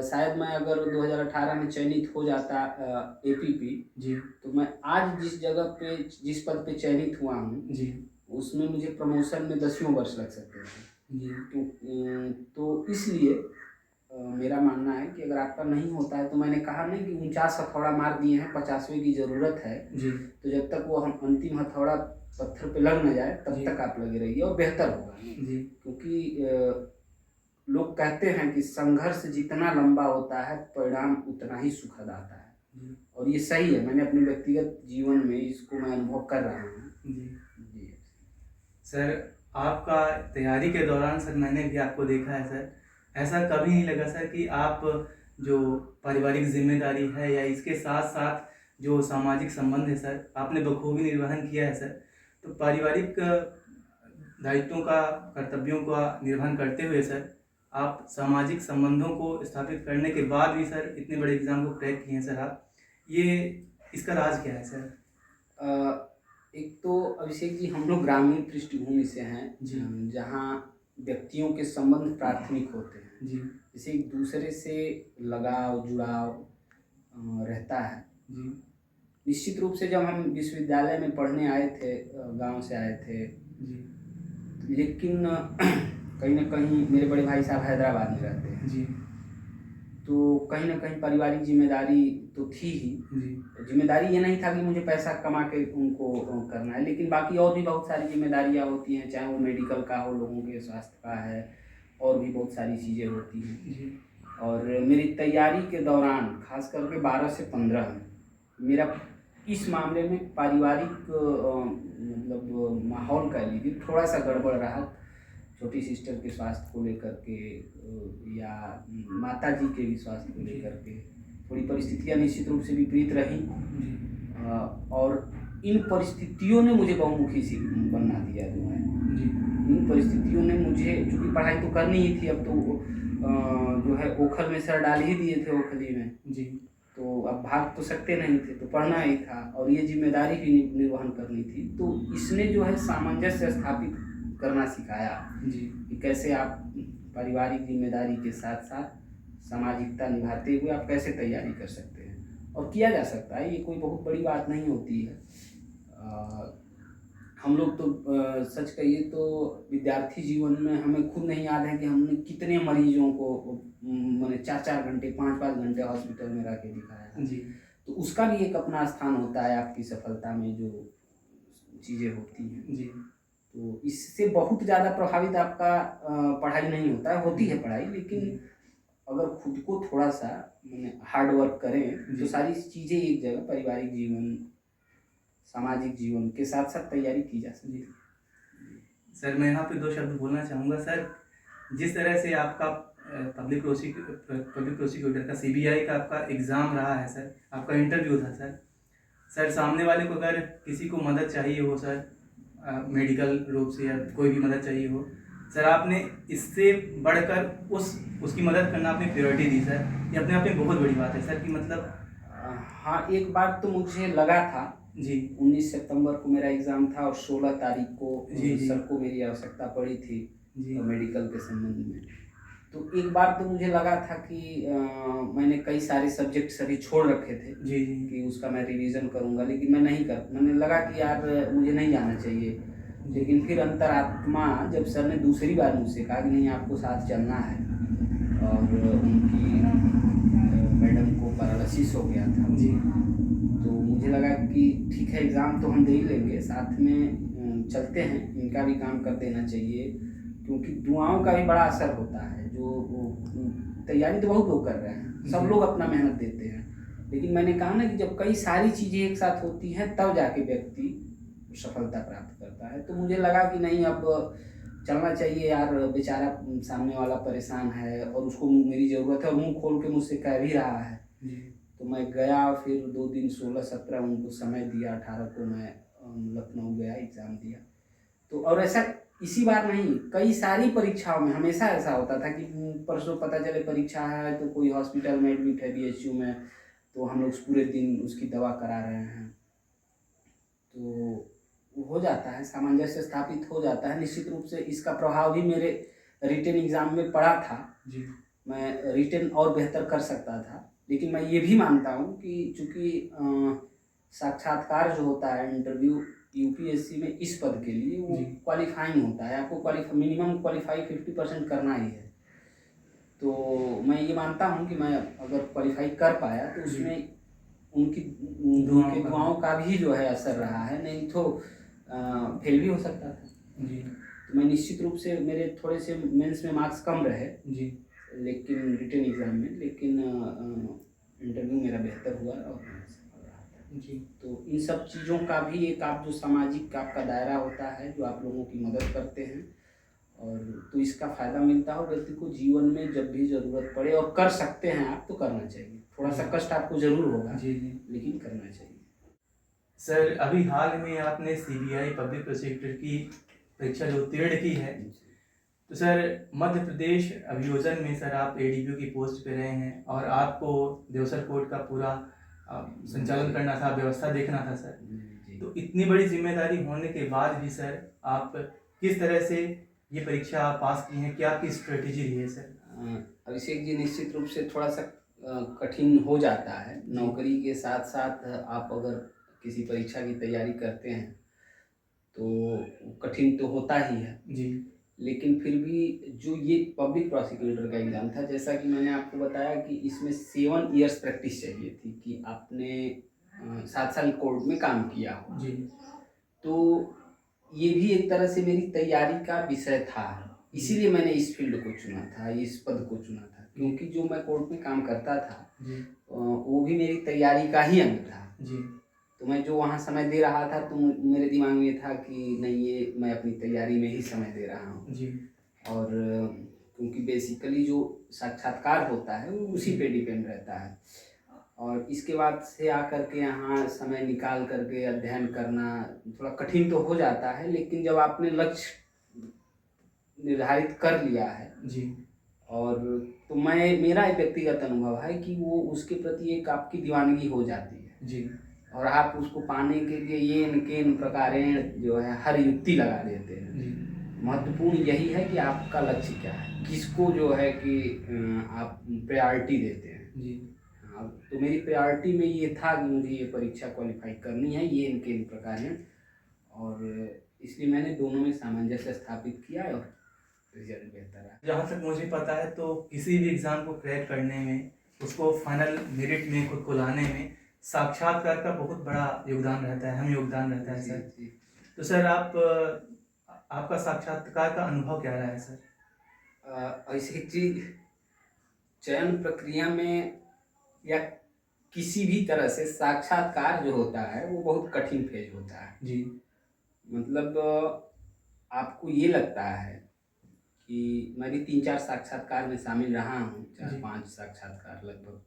शायद मैं अगर 2018 में चयनित हो जाता एपीपी, जी तो मैं आज जिस जगह पे जिस पद पे चयनित हुआ हूँ जी उसमें मुझे प्रमोशन में 10 वर्ष लग सकते थे। जी तो इसलिए मेरा मानना है कि अगर आपका नहीं होता है, तो मैंने कहा नहीं कि 49 हथौड़ा मार दिए हैं, 50वें की ज़रूरत है, जी तो जब तक वो अंतिम हथौड़ा पत्थर पे लग न जाए तब जी। तक आप लगे रहिए और बेहतर होगा। जी क्योंकि लोग कहते हैं कि संघर्ष जितना लंबा होता है परिणाम उतना ही सुखद आता है, जी और ये सही है। मैंने अपने व्यक्तिगत जीवन में इसको मैं अनुभव कर रहा हूँ। जी जी सर, आपका तैयारी के दौरान सर मैंने भी आपको देखा है सर, ऐसा कभी नहीं लगा सर कि आप जो पारिवारिक जिम्मेदारी है या इसके साथ साथ जो सामाजिक संबंध है सर, आपने बखूबी निर्वहन किया है सर। तो पारिवारिक दायित्वों का, कर्तव्यों का निर्वहन करते हुए सर, आप सामाजिक संबंधों को स्थापित करने के बाद भी सर इतने बड़े एग्जाम को क्रैक किए हैं सर आप, ये इसका राज क्या है सर? एक तो अभिषेक जी, हम लोग ग्रामीण पृष्ठभूमि से हैं, जी। जहाँ व्यक्तियों के संबंध प्राथमिक होते हैं। जी जैसे एक दूसरे से लगाव जुड़ाव रहता है। जी निश्चित रूप से जब हम विश्वविद्यालय में पढ़ने आए थे, गांव से आए थे, जी लेकिन कहीं ना कहीं मेरे बड़े भाई साहब हैदराबाद में रहते हैं, जी तो कहीं ना कहीं पारिवारिक जिम्मेदारी तो थी ही। जी जिम्मेदारी ये नहीं था कि मुझे पैसा कमा के उनको करना है, लेकिन बाकी और भी बहुत सारी जिम्मेदारियां होती हैं, चाहे वो मेडिकल का हो, लोगों के स्वास्थ्य का है, और भी बहुत सारी चीज़ें होती हैं। जी और मेरी तैयारी के दौरान खास करके 12 से 15 में मेरा इस मामले में पारिवारिक मतलब माहौल कह लीजिए थोड़ा सा गड़बड़ रहा। छोटी सिस्टर के स्वास्थ्य को लेकर के या माता जी के भी स्वास्थ्य को लेकर के थोड़ी परिस्थितियां निश्चित रूप से विपरीत रही, और इन परिस्थितियों ने मुझे बहुमुखी सी बनना दिया जो है। इन परिस्थितियों ने मुझे, चूँकि पढ़ाई तो करनी ही थी, अब तो जो है ओखल में सर डाल ही दिए थे ओखली में, जी तो अब भाग तो सकते नहीं थे, तो पढ़ना ही था और ये जिम्मेदारी भी निर्वहन करनी थी। तो इसने जो है सामंजस्य स्थापित करना सिखाया जी कि कैसे आप पारिवारिक जिम्मेदारी के साथ साथ सामाजिकता निभाते हुए आप कैसे तैयारी कर सकते हैं, और किया जा सकता है। ये कोई बहुत बड़ी बात नहीं होती है। हम लोग तो सच कहिए तो विद्यार्थी जीवन में हमें खुद नहीं याद है कि हमने कितने मरीजों को मैंने 4-4 घंटे 5-5 घंटे हॉस्पिटल में रह के दिखाया। जी तो उसका भी एक अपना स्थान होता है आपकी सफलता में, जो चीज़ें होती हैं। जी तो इससे बहुत ज़्यादा प्रभावित आपका पढ़ाई नहीं होता है, होती है पढ़ाई, लेकिन अगर खुद को थोड़ा सा मैंने हार्ड वर्क करें तो सारी चीज़ें एक जगह, पारिवारिक जीवन, सामाजिक जीवन के साथ साथ तैयारी की जा सकती है। सर, मैं यहाँ पे 2 शब्द बोलना चाहूँगा सर। जिस तरह से आपका पब्लिक प्रोसिक्यूटर का सीबीआई का आपका एग्ज़ाम रहा है सर, आपका इंटरव्यू था सर। सर, सामने वाले को अगर किसी को मदद चाहिए हो सर, मेडिकल रूप से या कोई भी मदद चाहिए हो सर, आपने इससे बढ़कर उसकी मदद करना आपने प्रायोरिटी दी सर। ये अपने आप में बहुत बड़ी बात है सर कि मतलब हाँ, एक बार तो मुझे लगा था जी 19 सितंबर को मेरा एग्ज़ाम था और 16 तारीख को जी सर को मेरी आवश्यकता पड़ी थी जी मेडिकल के संबंध में। तो एक बार तो मुझे लगा था कि मैंने कई सारे सब्जेक्ट सभी छोड़ रखे थे जी जी कि उसका मैं रिवीजन करूंगा, लेकिन मैंने लगा कि यार मुझे नहीं जाना चाहिए। लेकिन फिर अंतरात्मा, जब सर ने दूसरी बार मुझसे कहा कि नहीं आपको साथ चलना है, और उनकी मैडम को पैरालिसिस हो गया था जी तो मुझे लगा कि ठीक है एग्ज़ाम तो हम दे ही लेंगे, साथ में चलते हैं, इनका भी काम कर देना चाहिए, क्योंकि दुआओं का भी बड़ा असर होता है। जो तैयारी तो बहुत लोग कर रहे हैं, सब लोग अपना मेहनत देते हैं, लेकिन मैंने कहा ना कि जब कई सारी चीज़ें एक साथ होती हैं तब जाके व्यक्ति सफलता प्राप्त करता है। तो मुझे लगा कि नहीं, अब चलना चाहिए यार, बेचारा सामने वाला परेशान है और उसको मेरी ज़रूरत है और मुँह खोल के मुझसे कह भी रहा है। तो मैं गया, फिर 2 दिन 16-17 उनको समय दिया, 18 को मैं लखनऊ गया, एग्ज़ाम दिया। तो और ऐसा इसी बार नहीं, कई सारी परीक्षाओं में हमेशा ऐसा होता था कि परसों पता चले परीक्षा है तो कोई हॉस्पिटल में एडमिट है बीएचयू में, तो हम लोग पूरे दिन उसकी दवा करा रहे हैं। तो हो जाता है, सामंजस्य स्थापित हो जाता है। निश्चित रूप से इसका प्रभाव भी मेरे रिटन एग्ज़ाम में पड़ा था जी। मैं रिटन और बेहतर कर सकता था, लेकिन मैं ये भी मानता हूँ कि चूँकि साक्षात्कार जो होता है, इंटरव्यू यूपीएससी में इस पद के लिए वो क्वालिफाइंग होता है, आपको मिनिमम क्वालिफाई 50% करना ही है। तो मैं ये मानता हूँ कि मैं अगर क्वालिफाई कर पाया तो उसमें उनकी दुआओं का भी जो है असर रहा है, नहीं तो फेल भी हो सकता था जी। तो मैं निश्चित रूप से, मेरे थोड़े से मेंस में मार्क्स कम रहे जी। लेकिन रिटन एग्ज़ाम में, लेकिन इंटरव्यू मेरा बेहतर हुआ और जी। तो इन सब चीज़ों का भी एक आप जो सामाजिक आपका दायरा होता है, जो आप लोगों की मदद करते हैं, और तो इसका फ़ायदा मिलता है। व्यक्ति को जीवन में जब भी ज़रूरत पड़े और कर सकते हैं आप तो करना चाहिए। थोड़ा सा कष्ट आपको ज़रूर होगा, जी जी, लेकिन करना चाहिए। सर अभी हाल में आपने सीबीआई पब्लिक प्रोसिक्यूटर की परीक्षा जो उत्तीर्ण की है, तो सर मध्य प्रदेश अभियोजन में सर आप एडीपीओ की पोस्ट पे रहे हैं और आपको देवसर कोर्ट का पूरा संचालन करना था, व्यवस्था देखना था सर। तो इतनी बड़ी जिम्मेदारी होने के बाद भी सर आप किस तरह से ये परीक्षा पास की हैं, क्या आपकी स्ट्रेटेजी रही है सर? अभिषेक जी, निश्चित रूप से थोड़ा सा कठिन हो जाता है। नौकरी के साथ साथ आप अगर किसी परीक्षा की तैयारी करते हैं तो कठिन तो होता ही है जी। लेकिन फिर भी जो ये पब्लिक प्रोसिक्यूटर का एग्ज़ाम था, जैसा कि मैंने आपको बताया कि इसमें 7 इयर्स प्रैक्टिस चाहिए थी कि आपने 7 साल कोर्ट में काम किया हो। जी। तो ये भी एक तरह से मेरी तैयारी का विषय था, इसीलिए मैंने इस फील्ड को चुना था, इस पद को चुना था, क्योंकि जो मैं कोर्ट में काम करता था वो भी मेरी तैयारी का ही अंग था। जी। तो मैं जो वहाँ समय दे रहा था तो मेरे दिमाग में ये था कि नहीं, ये मैं अपनी तैयारी में ही समय दे रहा हूँ। जी। और क्योंकि बेसिकली जो साक्षात्कार होता है वो उसी पे डिपेंड रहता है, और इसके बाद से आकर के यहाँ समय निकाल करके अध्ययन करना थोड़ा कठिन तो हो जाता है, लेकिन जब आपने लक्ष्य निर्धारित कर लिया है जी। और तो मेरा एक व्यक्तिगत अनुभव है कि वो उसके प्रति एक आपकी दीवानगी हो जाती है जी। और आप उसको पाने के लिए येन केन प्रकारेण जो है हर युक्ति लगा देते हैं। जी। महत्वपूर्ण यही है कि आपका लक्ष्य क्या है, किसको जो है कि आप प्रायोरिटी देते हैं। जी। हाँ, तो मेरी प्रायोरिटी में ये था कि मुझे ये परीक्षा क्वालिफाई करनी है, ये इनके इन प्रकार हैं, और इसलिए मैंने दोनों में सामंजस्य स्थापित किया और रिजल्ट बेहतर है। जहाँ तक मुझे पता है तो किसी भी एग्ज़ाम को क्रैक करने में, उसको फाइनल मेरिट में खुद को लाने में साक्षात्कार का बहुत बड़ा योगदान रहता है, अहम योगदान रहता है सर। तो सर आपका साक्षात्कार का अनुभव क्या रहा है सर? अभिषेक जी, चयन प्रक्रिया में या किसी भी तरह से साक्षात्कार जो होता है वो बहुत कठिन फेज होता है जी। मतलब आपको ये लगता है कि मैं भी 3-4 साक्षात्कार में शामिल रहा हूँ, 4-5 साक्षात्कार लगभग।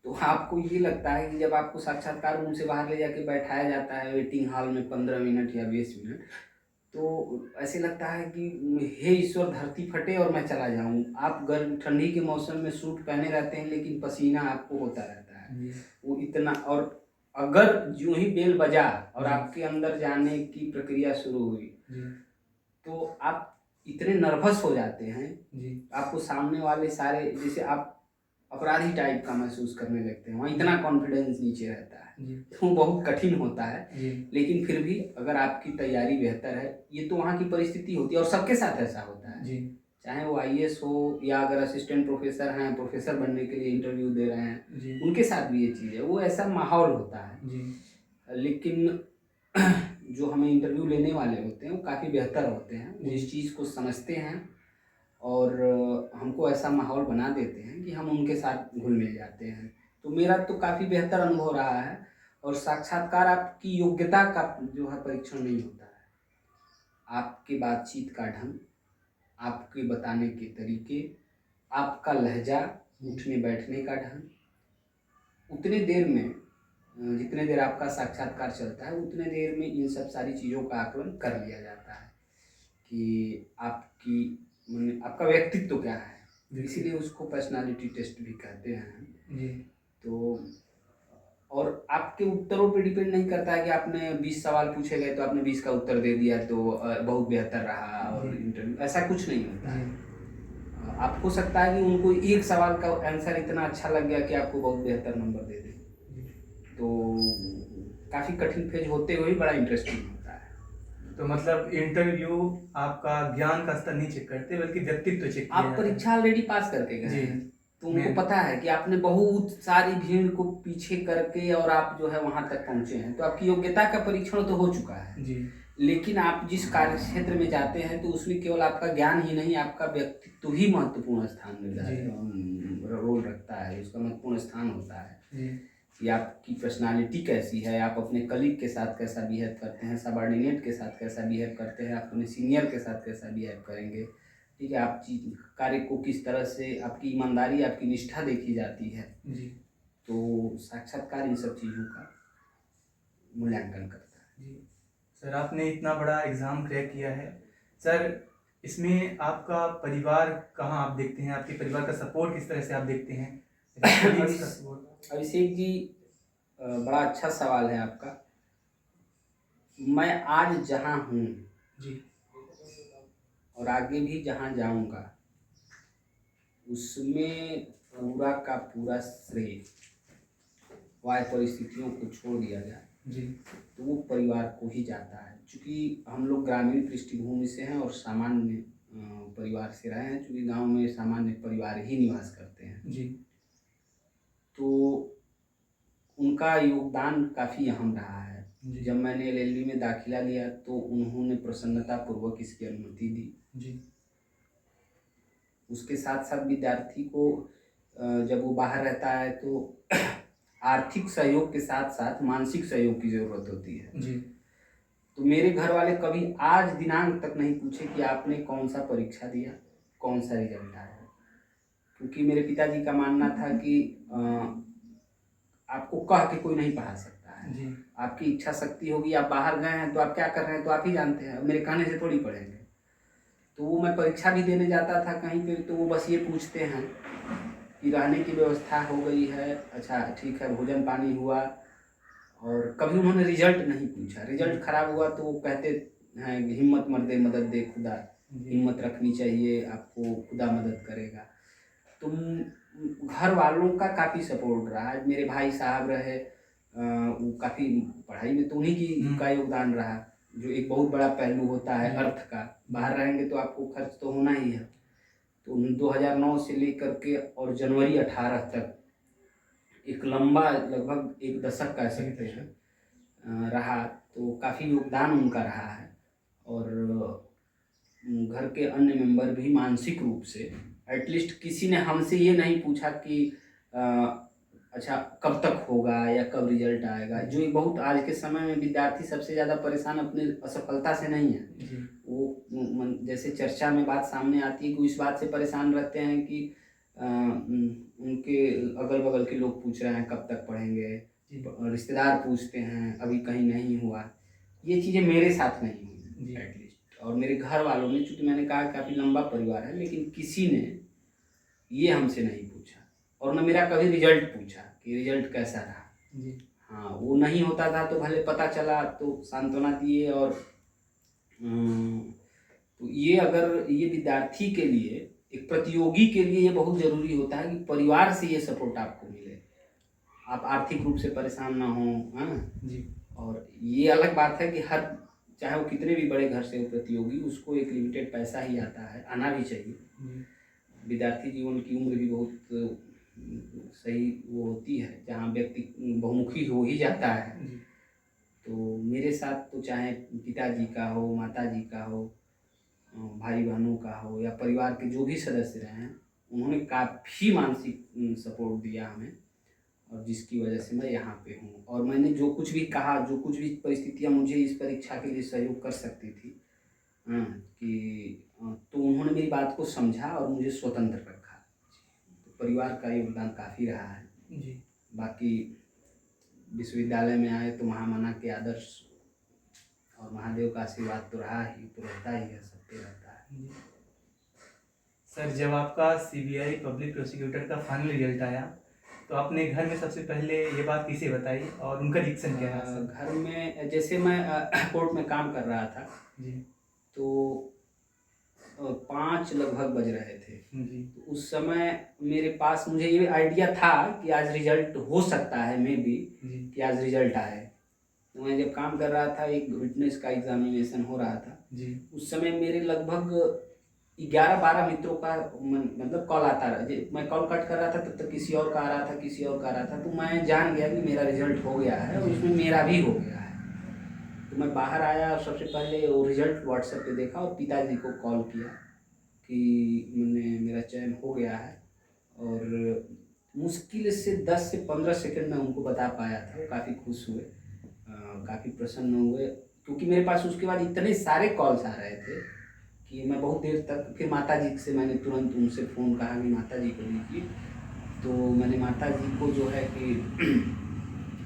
तो आपको ये लगता है कि जब आपको साक्षात्कार रूम से बाहर ले जाके बैठाया जाता है वेटिंग हॉल में 15 मिनट या 20 मिनट, तो ऐसे लगता है कि हे ईश्वर, धरती फटे और मैं चला जाऊं। आप गर्म ठंडी के मौसम में सूट पहने रहते हैं लेकिन पसीना आपको होता रहता है वो इतना, और अगर यूं ही बेल बजा और आपके अंदर जाने की प्रक्रिया शुरू हुई तो आप इतने नर्वस हो जाते हैं, आपको सामने वाले सारे, जैसे आप अपराधी टाइप का महसूस करने लगते हैं, वहाँ इतना कॉन्फिडेंस नीचे रहता है तो बहुत कठिन होता है। लेकिन फिर भी अगर आपकी तैयारी बेहतर है, ये तो वहाँ की परिस्थिति होती है और सबके साथ ऐसा होता है, चाहे वो आईएएस हो या अगर असिस्टेंट प्रोफेसर हैं, प्रोफेसर बनने के लिए इंटरव्यू दे रहे हैं, उनके साथ भी ये चीज़ है, वो ऐसा माहौल होता है। लेकिन जो हमें इंटरव्यू लेने वाले होते हैं वो काफ़ी बेहतर होते हैं, वो इस चीज़ को समझते हैं और हमको ऐसा माहौल बना देते हैं कि हम उनके साथ घुल मिल जाते हैं। तो मेरा तो काफ़ी बेहतर अनुभव रहा है और साक्षात्कार आपकी योग्यता का जो है परीक्षण नहीं होता है। आपके बातचीत का ढंग, आपके बताने के तरीके, आपका लहजा, उठने बैठने का ढंग, उतने देर में जितने देर आपका साक्षात्कार चलता है उतने देर में इन सब सारी चीज़ों का आकलन कर लिया जाता है कि आपकी माने आपका व्यक्तित्व क्या है, इसीलिए उसको पर्सनालिटी टेस्ट भी कहते हैं। जी। तो और आपके उत्तरों पे डिपेंड नहीं करता है कि आपने 20 सवाल पूछे गए तो आपने 20 का उत्तर दे दिया तो बहुत बेहतर रहा और इंटरव्यू, ऐसा कुछ नहीं होता है। आप हो सकता है कि उनको एक सवाल का आंसर इतना अच्छा लग गया कि आपको बहुत बेहतर नंबर दे दें। तो काफ़ी कठिन फेज होते हुए बड़ा इंटरेस्टिंग होता है। तो मतलब इंटरव्यू आपका ज्ञान का स्तर नहीं चेक करते बल्कि व्यक्तित्व चेक किया आप जाता है। परीक्षा ऑलरेडी पास करके गए हैं तो उनको पता है कि आपने बहुत सारी भीड़ को पीछे करके और आप जो है वहां तक पहुंचे हैं, तो आपकी योग्यता का परीक्षण तो हो चुका है जी। लेकिन आप जिस कार्य क्षेत्र में जाते हैं तो उसमें केवल आपका ज्ञान ही नहीं, आपका व्यक्तित्व ही महत्वपूर्ण स्थान रोल रखता है, उसका महत्वपूर्ण स्थान होता है जी। कि आपकी पर्सनालिटी कैसी है, आप अपने कलीग के साथ कैसा बिहेव करते हैं, सबॉर्डिनेट के साथ कैसा बिहेव करते हैं, आप अपने सीनियर के साथ कैसा बिहेव करेंगे, ठीक है, आप कार्य को किस तरह से, आपकी ईमानदारी, आपकी निष्ठा देखी जाती है। जी। तो साक्षात्कार इन सब चीज़ों का मूल्यांकन करता है। जी सर, आपने इतना बड़ा एग्ज़ाम क्रैक किया है सर, इसमें आपका परिवार कहाँ आप देखते हैं, आपके परिवार का सपोर्ट किस तरह से आप देखते हैं? अभिषेक जी, बड़ा अच्छा सवाल है आपका। मैं आज जहाँ हूँ जी। और आगे भी जहाँ जाऊँगा उसमें पूरा का पूरा श्रेय वायु परिस्थितियों को छोड़ दिया जाए जी। तो वो परिवार को ही जाता है। चूँकि हम लोग ग्रामीण पृष्ठभूमि से हैं और सामान्य परिवार से रहे हैं, चूँकि गांव में सामान्य परिवार ही निवास करते हैं जी। तो उनका योगदान काफ़ी अहम रहा है। जी। जब मैंने एलएलबी में दाखिला लिया तो उन्होंने प्रसन्नतापूर्वक इसकी अनुमति दी। जी। उसके साथ साथ विद्यार्थी को जब वो बाहर रहता है तो आर्थिक सहयोग के साथ साथ मानसिक सहयोग की ज़रूरत होती है। जी। तो मेरे घर वाले कभी आज दिनांक तक नहीं पूछे कि आपने कौन सा परीक्षा दिया, कौन सा रिजल्ट आया, क्योंकि मेरे पिताजी का मानना था कि आपको कह के कोई नहीं पढ़ा सकता है। जी। आपकी इच्छा शक्ति होगी, आप बाहर गए हैं तो आप क्या कर रहे हैं तो आप ही जानते हैं, मेरे कहने से थोड़ी पढ़ेंगे। तो वो मैं परीक्षा भी देने जाता था कहीं पे तो वो बस ये पूछते हैं कि रहने की व्यवस्था हो गई है, अच्छा ठीक है, भोजन पानी हुआ, और कभी उन्होंने रिजल्ट नहीं पूछा। रिजल्ट खराब हुआ तो वो कहते हैं हिम्मत मत दे मदद दे खुदा, हिम्मत रखनी चाहिए, आपको खुदा मदद करेगा। तुम घर वालों का काफ़ी सपोर्ट रहा है। मेरे भाई साहब रहे, वो काफ़ी पढ़ाई में तो उन्हीं की का योगदान रहा, जो एक बहुत बड़ा पहलू होता है अर्थ का। बाहर रहेंगे तो आपको खर्च तो होना ही है। तो 2009 से लेकर के और जनवरी 18 तक एक लंबा लगभग एक दशक कह सकते हैं रहा, तो काफ़ी योगदान उनका रहा है। और घर के अन्य मेंबर भी मानसिक रूप से, एटलीस्ट किसी ने हमसे ये नहीं पूछा कि अच्छा कब तक होगा या कब रिजल्ट आएगा, जो एक बहुत आज के समय में विद्यार्थी सबसे ज़्यादा परेशान अपनी असफलता से नहीं है। वो जैसे चर्चा में बात सामने आती है कि इस बात से परेशान रहते हैं कि उनके अगल बगल के लोग पूछ रहे हैं कब तक पढ़ेंगे, रिश्तेदार पूछते हैं अभी कहीं नहीं हुआ। ये चीज़ें मेरे साथ नहीं हुई एटलीस्ट, और मेरे घर वालों ने, चूँकि मैंने कहा काफ़ी लंबा परिवार है, लेकिन किसी ने ये हमसे नहीं पूछा और न मेरा कभी रिजल्ट पूछा कि रिजल्ट कैसा रहा। हाँ, वो नहीं होता था तो भले पता चला तो सांत्वना दिए। और तो ये अगर ये विद्यार्थी के लिए, एक प्रतियोगी के लिए ये बहुत ज़रूरी होता है कि परिवार से ये सपोर्ट आपको मिले, आप आर्थिक रूप से परेशान ना हो। हाँ जी। और ये अलग बात है कि हर, चाहे वो कितने भी बड़े घर से हो प्रतियोगी, उसको एक लिमिटेड पैसा ही आता है, आना भी चाहिए। विद्यार्थी जीवन की उम्र भी बहुत सही वो होती है जहाँ व्यक्ति बहुमुखी हो ही जाता है। तो मेरे साथ तो चाहे पिताजी का हो, माताजी का हो, भाई बहनों का हो, या परिवार के जो भी सदस्य रहे हैं, उन्होंने काफ़ी मानसिक सपोर्ट दिया हमें। और जिसकी वजह से मैं यहाँ पे हूँ। और मैंने जो कुछ भी कहा, जो कुछ भी परिस्थितियाँ मुझे इस परीक्षा के लिए सहयोग कर सकती थी, हाँ, तो उन्होंने मेरी बात को समझा और मुझे स्वतंत्र रखा। तो परिवार का योगदान काफ़ी रहा है। जी। बाकी विश्वविद्यालय में आए तो महामना के आदर्श और महादेव का आशीर्वाद तो रहा ही, तो रहता ही है, सब पे रहता है। जी। सर, जब आपका सीबीआई पब्लिक प्रोसिक्यूटर का फाइनल रिजल्ट आया तो आपने घर में सबसे पहले ये बात किसे बताई और उनका रिएक्शन क्या रहा सर? घर में जैसे मैं कोर्ट में काम कर रहा था, जी। तो 5 लगभग बज रहे थे। जी। तो उस समय मेरे पास, मुझे ये आइडिया था कि आज रिजल्ट हो सकता है, मे बी जी। कि आज रिजल्ट आए। तो मैं जब काम कर रहा था, एक विटनेस का एग्जामिनेशन हो रहा था, जी। उस समय मेरे लगभग 11-12 मित्रों का मतलब कॉल आता रहा। मैं कॉल कट कर रहा था तब तक किसी और का आ रहा था, किसी और का आ रहा था। तो मैं जान गया कि मेरा रिजल्ट हो गया है और उसमें मेरा भी हो गया है। तो मैं बाहर आया और सबसे पहले वो रिजल्ट व्हाट्सएप पे देखा और पिताजी को कॉल किया कि मेरा चयन हो गया है। और मुश्किल से 10 से 15 सेकंड में उनको बता पाया था। वो काफ़ी खुश हुए, काफ़ी प्रसन्न हुए, क्योंकि मेरे पास उसके बाद इतने सारे कॉल्स आ रहे थे कि मैं बहुत देर तक, फिर माताजी से मैंने तुरंत उनसे फ़ोन कहा कि माताजी को दीजिए। तो मैंने माताजी को जो है कि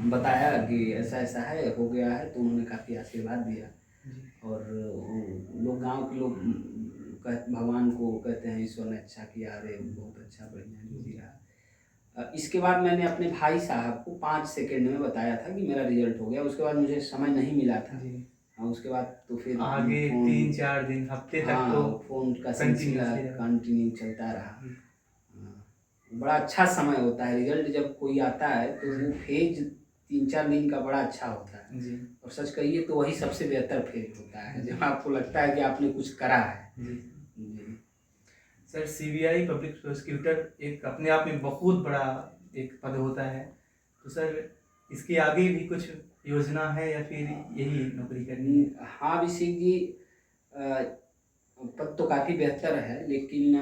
बताया कि ऐसा ऐसा है, हो गया है। तो उन्होंने काफ़ी आशीर्वाद दिया। और लोग, गांव के लोग भगवान को कहते हैं ईश्वर ने अच्छा किया, अरे बहुत अच्छा, बढ़िया जो भी रहा। इसके बाद मैंने अपने भाई साहब को 5 सेकंड में बताया था कि मेरा रिजल्ट हो गया। उसके बाद मुझे समय नहीं मिला था। जी। उसके बाद तो फिर आगे फ़ोन, 3-4 दिन, हफ्ते तक हाँ, तो फ़ोन का सिलसिला कंटिन्यूसली रहा। कंटिन्यू चलता रहा। जी। बड़ा अच्छा समय होता है। रिजल्ट जब कोई आता है तो वो फेज 3-4 दिन का बड़ा अच्छा होता है। जी। और सच कहिए तो वही सबसे बेहतर फेज होता है, जब आपको लगता है कि आपने कुछ करा है। जी। जी। सर, सीबीआई पब्लिक प्रोसिक्यूटर एक अपने आप में बहुत बड़ा एक पद होता है, तो सर इसके आगे भी कुछ योजना है या फिर यही नौकरी करनी है? हाँ अभिषेक जी, पद तो काफ़ी बेहतर है, लेकिन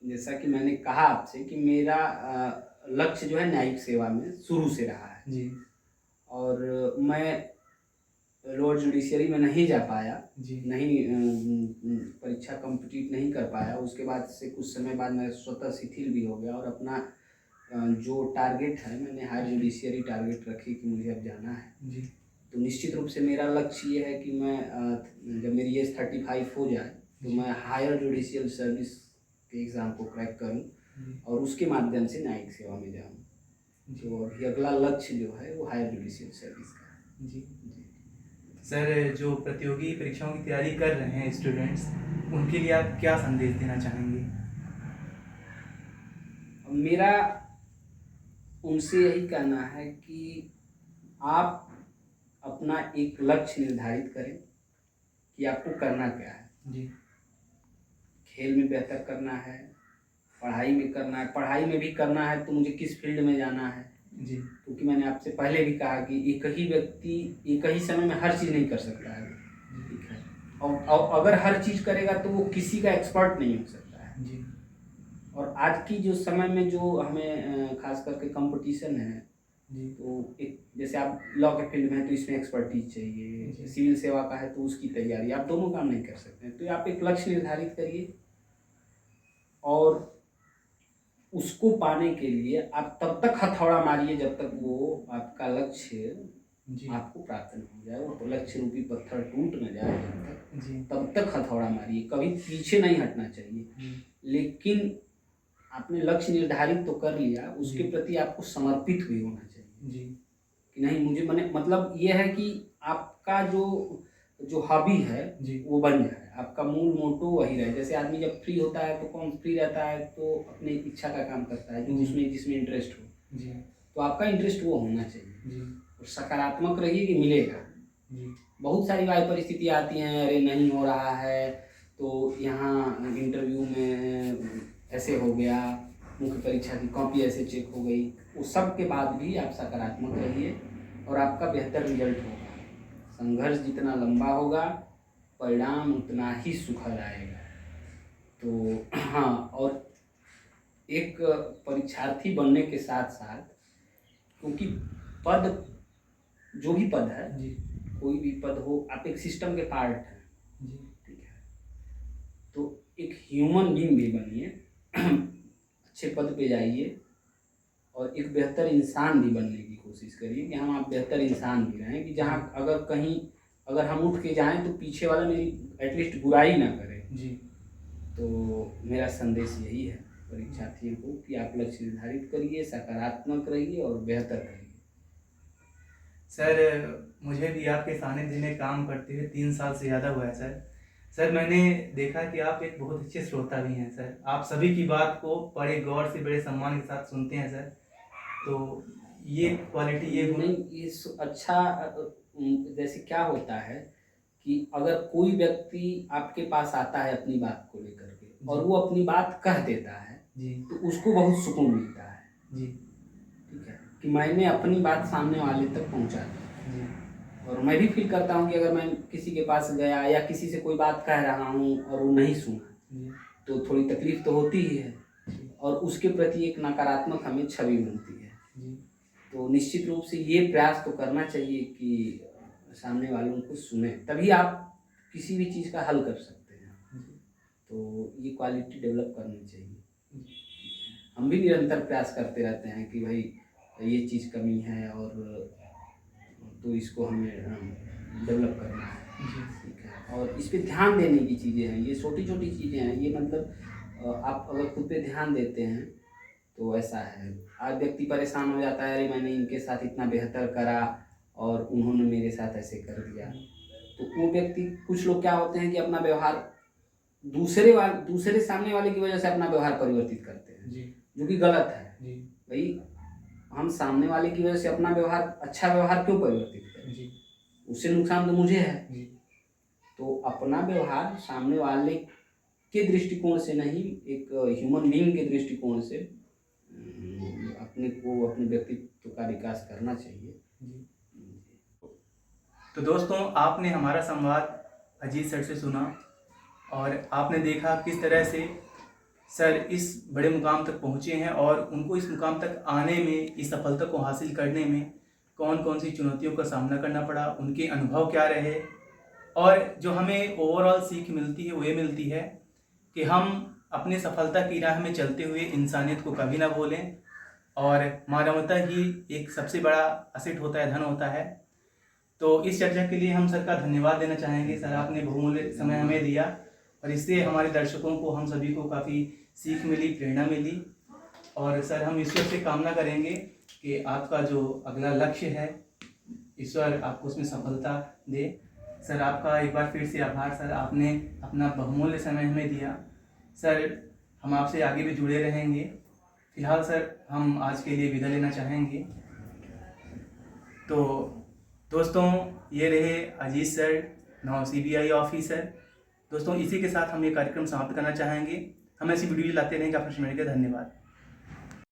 जैसा कि मैंने कहा आपसे कि मेरा लक्ष्य जो है न्यायिक सेवा में शुरू से रहा है। जी। और मैं लोअर जुडिशरी में नहीं जा पाया, जी। नहीं परीक्षा कंप्लीट नहीं कर पाया। उसके बाद से कुछ समय बाद मैं स्वतः शिथिल भी हो गया और अपना जो टारगेट है, मैंने हायर जुडिशियरी टारगेट रखी कि मुझे अब जाना है। जी। तो निश्चित रूप से मेरा लक्ष्य ये है कि मैं जब मेरी एज 35 हो जाए तो मैं हायर जुडिशियल सर्विस के एग्ज़ाम को क्रैक करूं और उसके माध्यम से न्यायिक सेवा में जाऊं। तो अभी अगला लक्ष्य जो है वो हायर जुडिशियल सर्विस का है। जी। सर, जो प्रतियोगी परीक्षाओं की तैयारी कर रहे हैं स्टूडेंट्स, उनके लिए आप क्या संदेश देना चाहेंगे? मेरा उनसे यही कहना है कि आप अपना एक लक्ष्य निर्धारित करें कि आपको करना क्या है। जी। खेल में बेहतर करना है, पढ़ाई में करना है। पढ़ाई में भी करना है तो मुझे किस फील्ड में जाना है, जी। क्योंकि मैंने आपसे पहले भी कहा कि एक ही व्यक्ति एक ही समय में हर चीज़ नहीं कर सकता है। ठीक है, और अगर हर चीज़ करेगा तो वो किसी का एक्सपर्ट नहीं हो सकता है। जी। और आज की जो समय में जो हमें खास करके कंपटीशन है, जी। तो एक जैसे आप लॉ के फील्ड में है तो इसमें एक्सपर्टीज चाहिए, सिविल सेवा का है तो उसकी तैयारी, आप दोनों काम नहीं कर सकते हैं। तो आप एक लक्ष्य निर्धारित करिए और उसको पाने के लिए आप तब तक हथौड़ा मारिए जब तक वो आपका लक्ष्य जी। आपको प्राप्त नहीं हो जाए, वो लक्ष्य रूपी पत्थर टूट न जाए जब तक, जी। तब तक हथौड़ा मारिए। कभी पीछे नहीं हटना चाहिए। लेकिन आपने लक्ष्य निर्धारित तो कर लिया, उसके प्रति आपको समर्पित भी होना चाहिए। जी। कि नहीं, मुझे मतलब ये है कि आपका जो हॉबी है जी। वो बन जाए, आपका मूल मोटो वही रहे। जैसे आदमी जब फ्री होता है तो कौन फ्री रहता है तो अपनी इच्छा का काम करता है, जो उसमें जिसमें इंटरेस्ट हो। जी। तो आपका इंटरेस्ट वो होना चाहिए। जी। और सकारात्मक रहिए कि मिलेगा। जी। बहुत सारी वायु परिस्थितियाँ आती हैं, अरे नहीं हो रहा है, तो यहाँ इंटरव्यू में ऐसे हो गया, मुख्य परीक्षा की कॉपी ऐसे चेक हो गई। वो सब के बाद भी आप सकारात्मक रहिए और आपका बेहतर रिजल्ट होगा। संघर्ष जितना लंबा होगा, परिणाम उतना ही सुखद आएगा। तो हाँ, और एक परीक्षार्थी बनने के साथ साथ क्योंकि पद, जो भी पद है, जी कोई भी पद हो, आप एक सिस्टम के पार्ट हैं, जी ठीक है। तो एक ह्यूमन बीइंग भी बनिए, अच्छे पद पे जाइए और एक बेहतर इंसान भी बनने की कोशिश करिए कि हम आप बेहतर इंसान भी रहें, कि जहाँ अगर कहीं अगर हम उठ के जाएं तो पीछे वाला मेरी एटलीस्ट बुराई ना करे। जी। तो मेरा संदेश यही है परीक्षार्थियों को कि आप लक्ष्य निर्धारित करिए, सकारात्मक रहिए और बेहतर करिए। सर मुझे भी आपके सानिध्य में काम करते हुए 3 साल से ज़्यादा हुआ है सर। सर मैंने देखा कि आप एक बहुत अच्छे श्रोता भी हैं सर। आप सभी की बात को बड़े गौर से, बड़े सम्मान के साथ सुनते हैं सर। तो ये क्वालिटी, ये गुण। नहीं, अच्छा, जैसे क्या होता है कि अगर कोई व्यक्ति आपके पास आता है अपनी बात को लेकर के और वो अपनी बात कह देता है जी तो उसको बहुत सुकून मिलता है, जी ठीक है, कि मैंने अपनी बात सामने वाले तक पहुंचा दी। जी और मैं भी फील करता हूँ कि अगर मैं किसी के पास गया या किसी से कोई बात कह रहा हूँ और वो नहीं सुना जी तो थोड़ी तकलीफ तो होती ही है जी और उसके प्रति एक नकारात्मक हमें छवि बनती है। जी तो निश्चित रूप से ये प्रयास तो करना चाहिए कि सामने वालों को सुने, तभी आप किसी भी चीज़ का हल कर सकते हैं। तो ये क्वालिटी डेवलप करनी चाहिए। हम भी निरंतर प्रयास करते रहते हैं कि भाई ये चीज़ कमी है और तो इसको हमें डेवलप करना है, ठीक है। और इस पे ध्यान देने की चीज़ें हैं, ये छोटी छोटी चीज़ें हैं, ये मतलब आप अगर खुद पे ध्यान देते हैं तो ऐसा है। आज व्यक्ति परेशान हो जाता है, अरे मैंने इनके साथ इतना बेहतर करा और उन्होंने मेरे साथ ऐसे कर दिया। तो वो व्यक्ति, कुछ लोग क्या होते हैं कि अपना व्यवहार दूसरे सामने वाले की वजह से अपना व्यवहार परिवर्तित करते हैं, जी जो कि गलत है। जी भाई हम सामने वाले की वजह से अपना व्यवहार, अच्छा व्यवहार क्यों परिवर्तित करें? जी उससे नुकसान तो मुझे है। जी तो अपना व्यवहार सामने वाले के दृष्टिकोण से नहीं, एक ह्यूमन बीइंग के दृष्टिकोण से अपने को, अपने व्यक्तित्व का विकास करना चाहिए। जी। तो दोस्तों, आपने हमारा संवाद अजीत सर से सुना और आपने देखा किस तरह से सर इस बड़े मुकाम तक पहुँचे हैं और उनको इस मुकाम तक आने में, इस सफलता को हासिल करने में कौन कौन सी चुनौतियों का सामना करना पड़ा, उनके अनुभव क्या रहे। और जो हमें ओवरऑल सीख मिलती है वो ये मिलती है कि हम अपने सफलता की राह में चलते हुए इंसानियत को कभी ना भूलें और मानवता ही एक सबसे बड़ा असेट होता है, धन होता है। तो इस चर्चा के लिए हम सर का धन्यवाद देना चाहेंगे। सर, आपने बहुमूल्य समय हमें दिया और इससे हमारे दर्शकों को, हम सभी को काफ़ी सीख मिली, प्रेरणा मिली। और सर, हम ईश्वर से कामना करेंगे कि आपका जो अगला लक्ष्य है, ईश्वर आपको उसमें सफलता दे। सर, आपका एक बार फिर से आभार सर, आपने अपना बहुमूल्य समय हमें दिया। सर, हम आपसे आगे भी जुड़े रहेंगे। फिलहाल सर, हम आज के लिए विदा लेना चाहेंगे। तो दोस्तों, ये रहे Ajit sir, now CBI officer. दोस्तों, इसी के साथ हम ये कार्यक्रम समाप्त करना चाहेंगे। हम ऐसी वीडियो लाते रहेंगे। आपने सुनने के लिए धन्यवाद।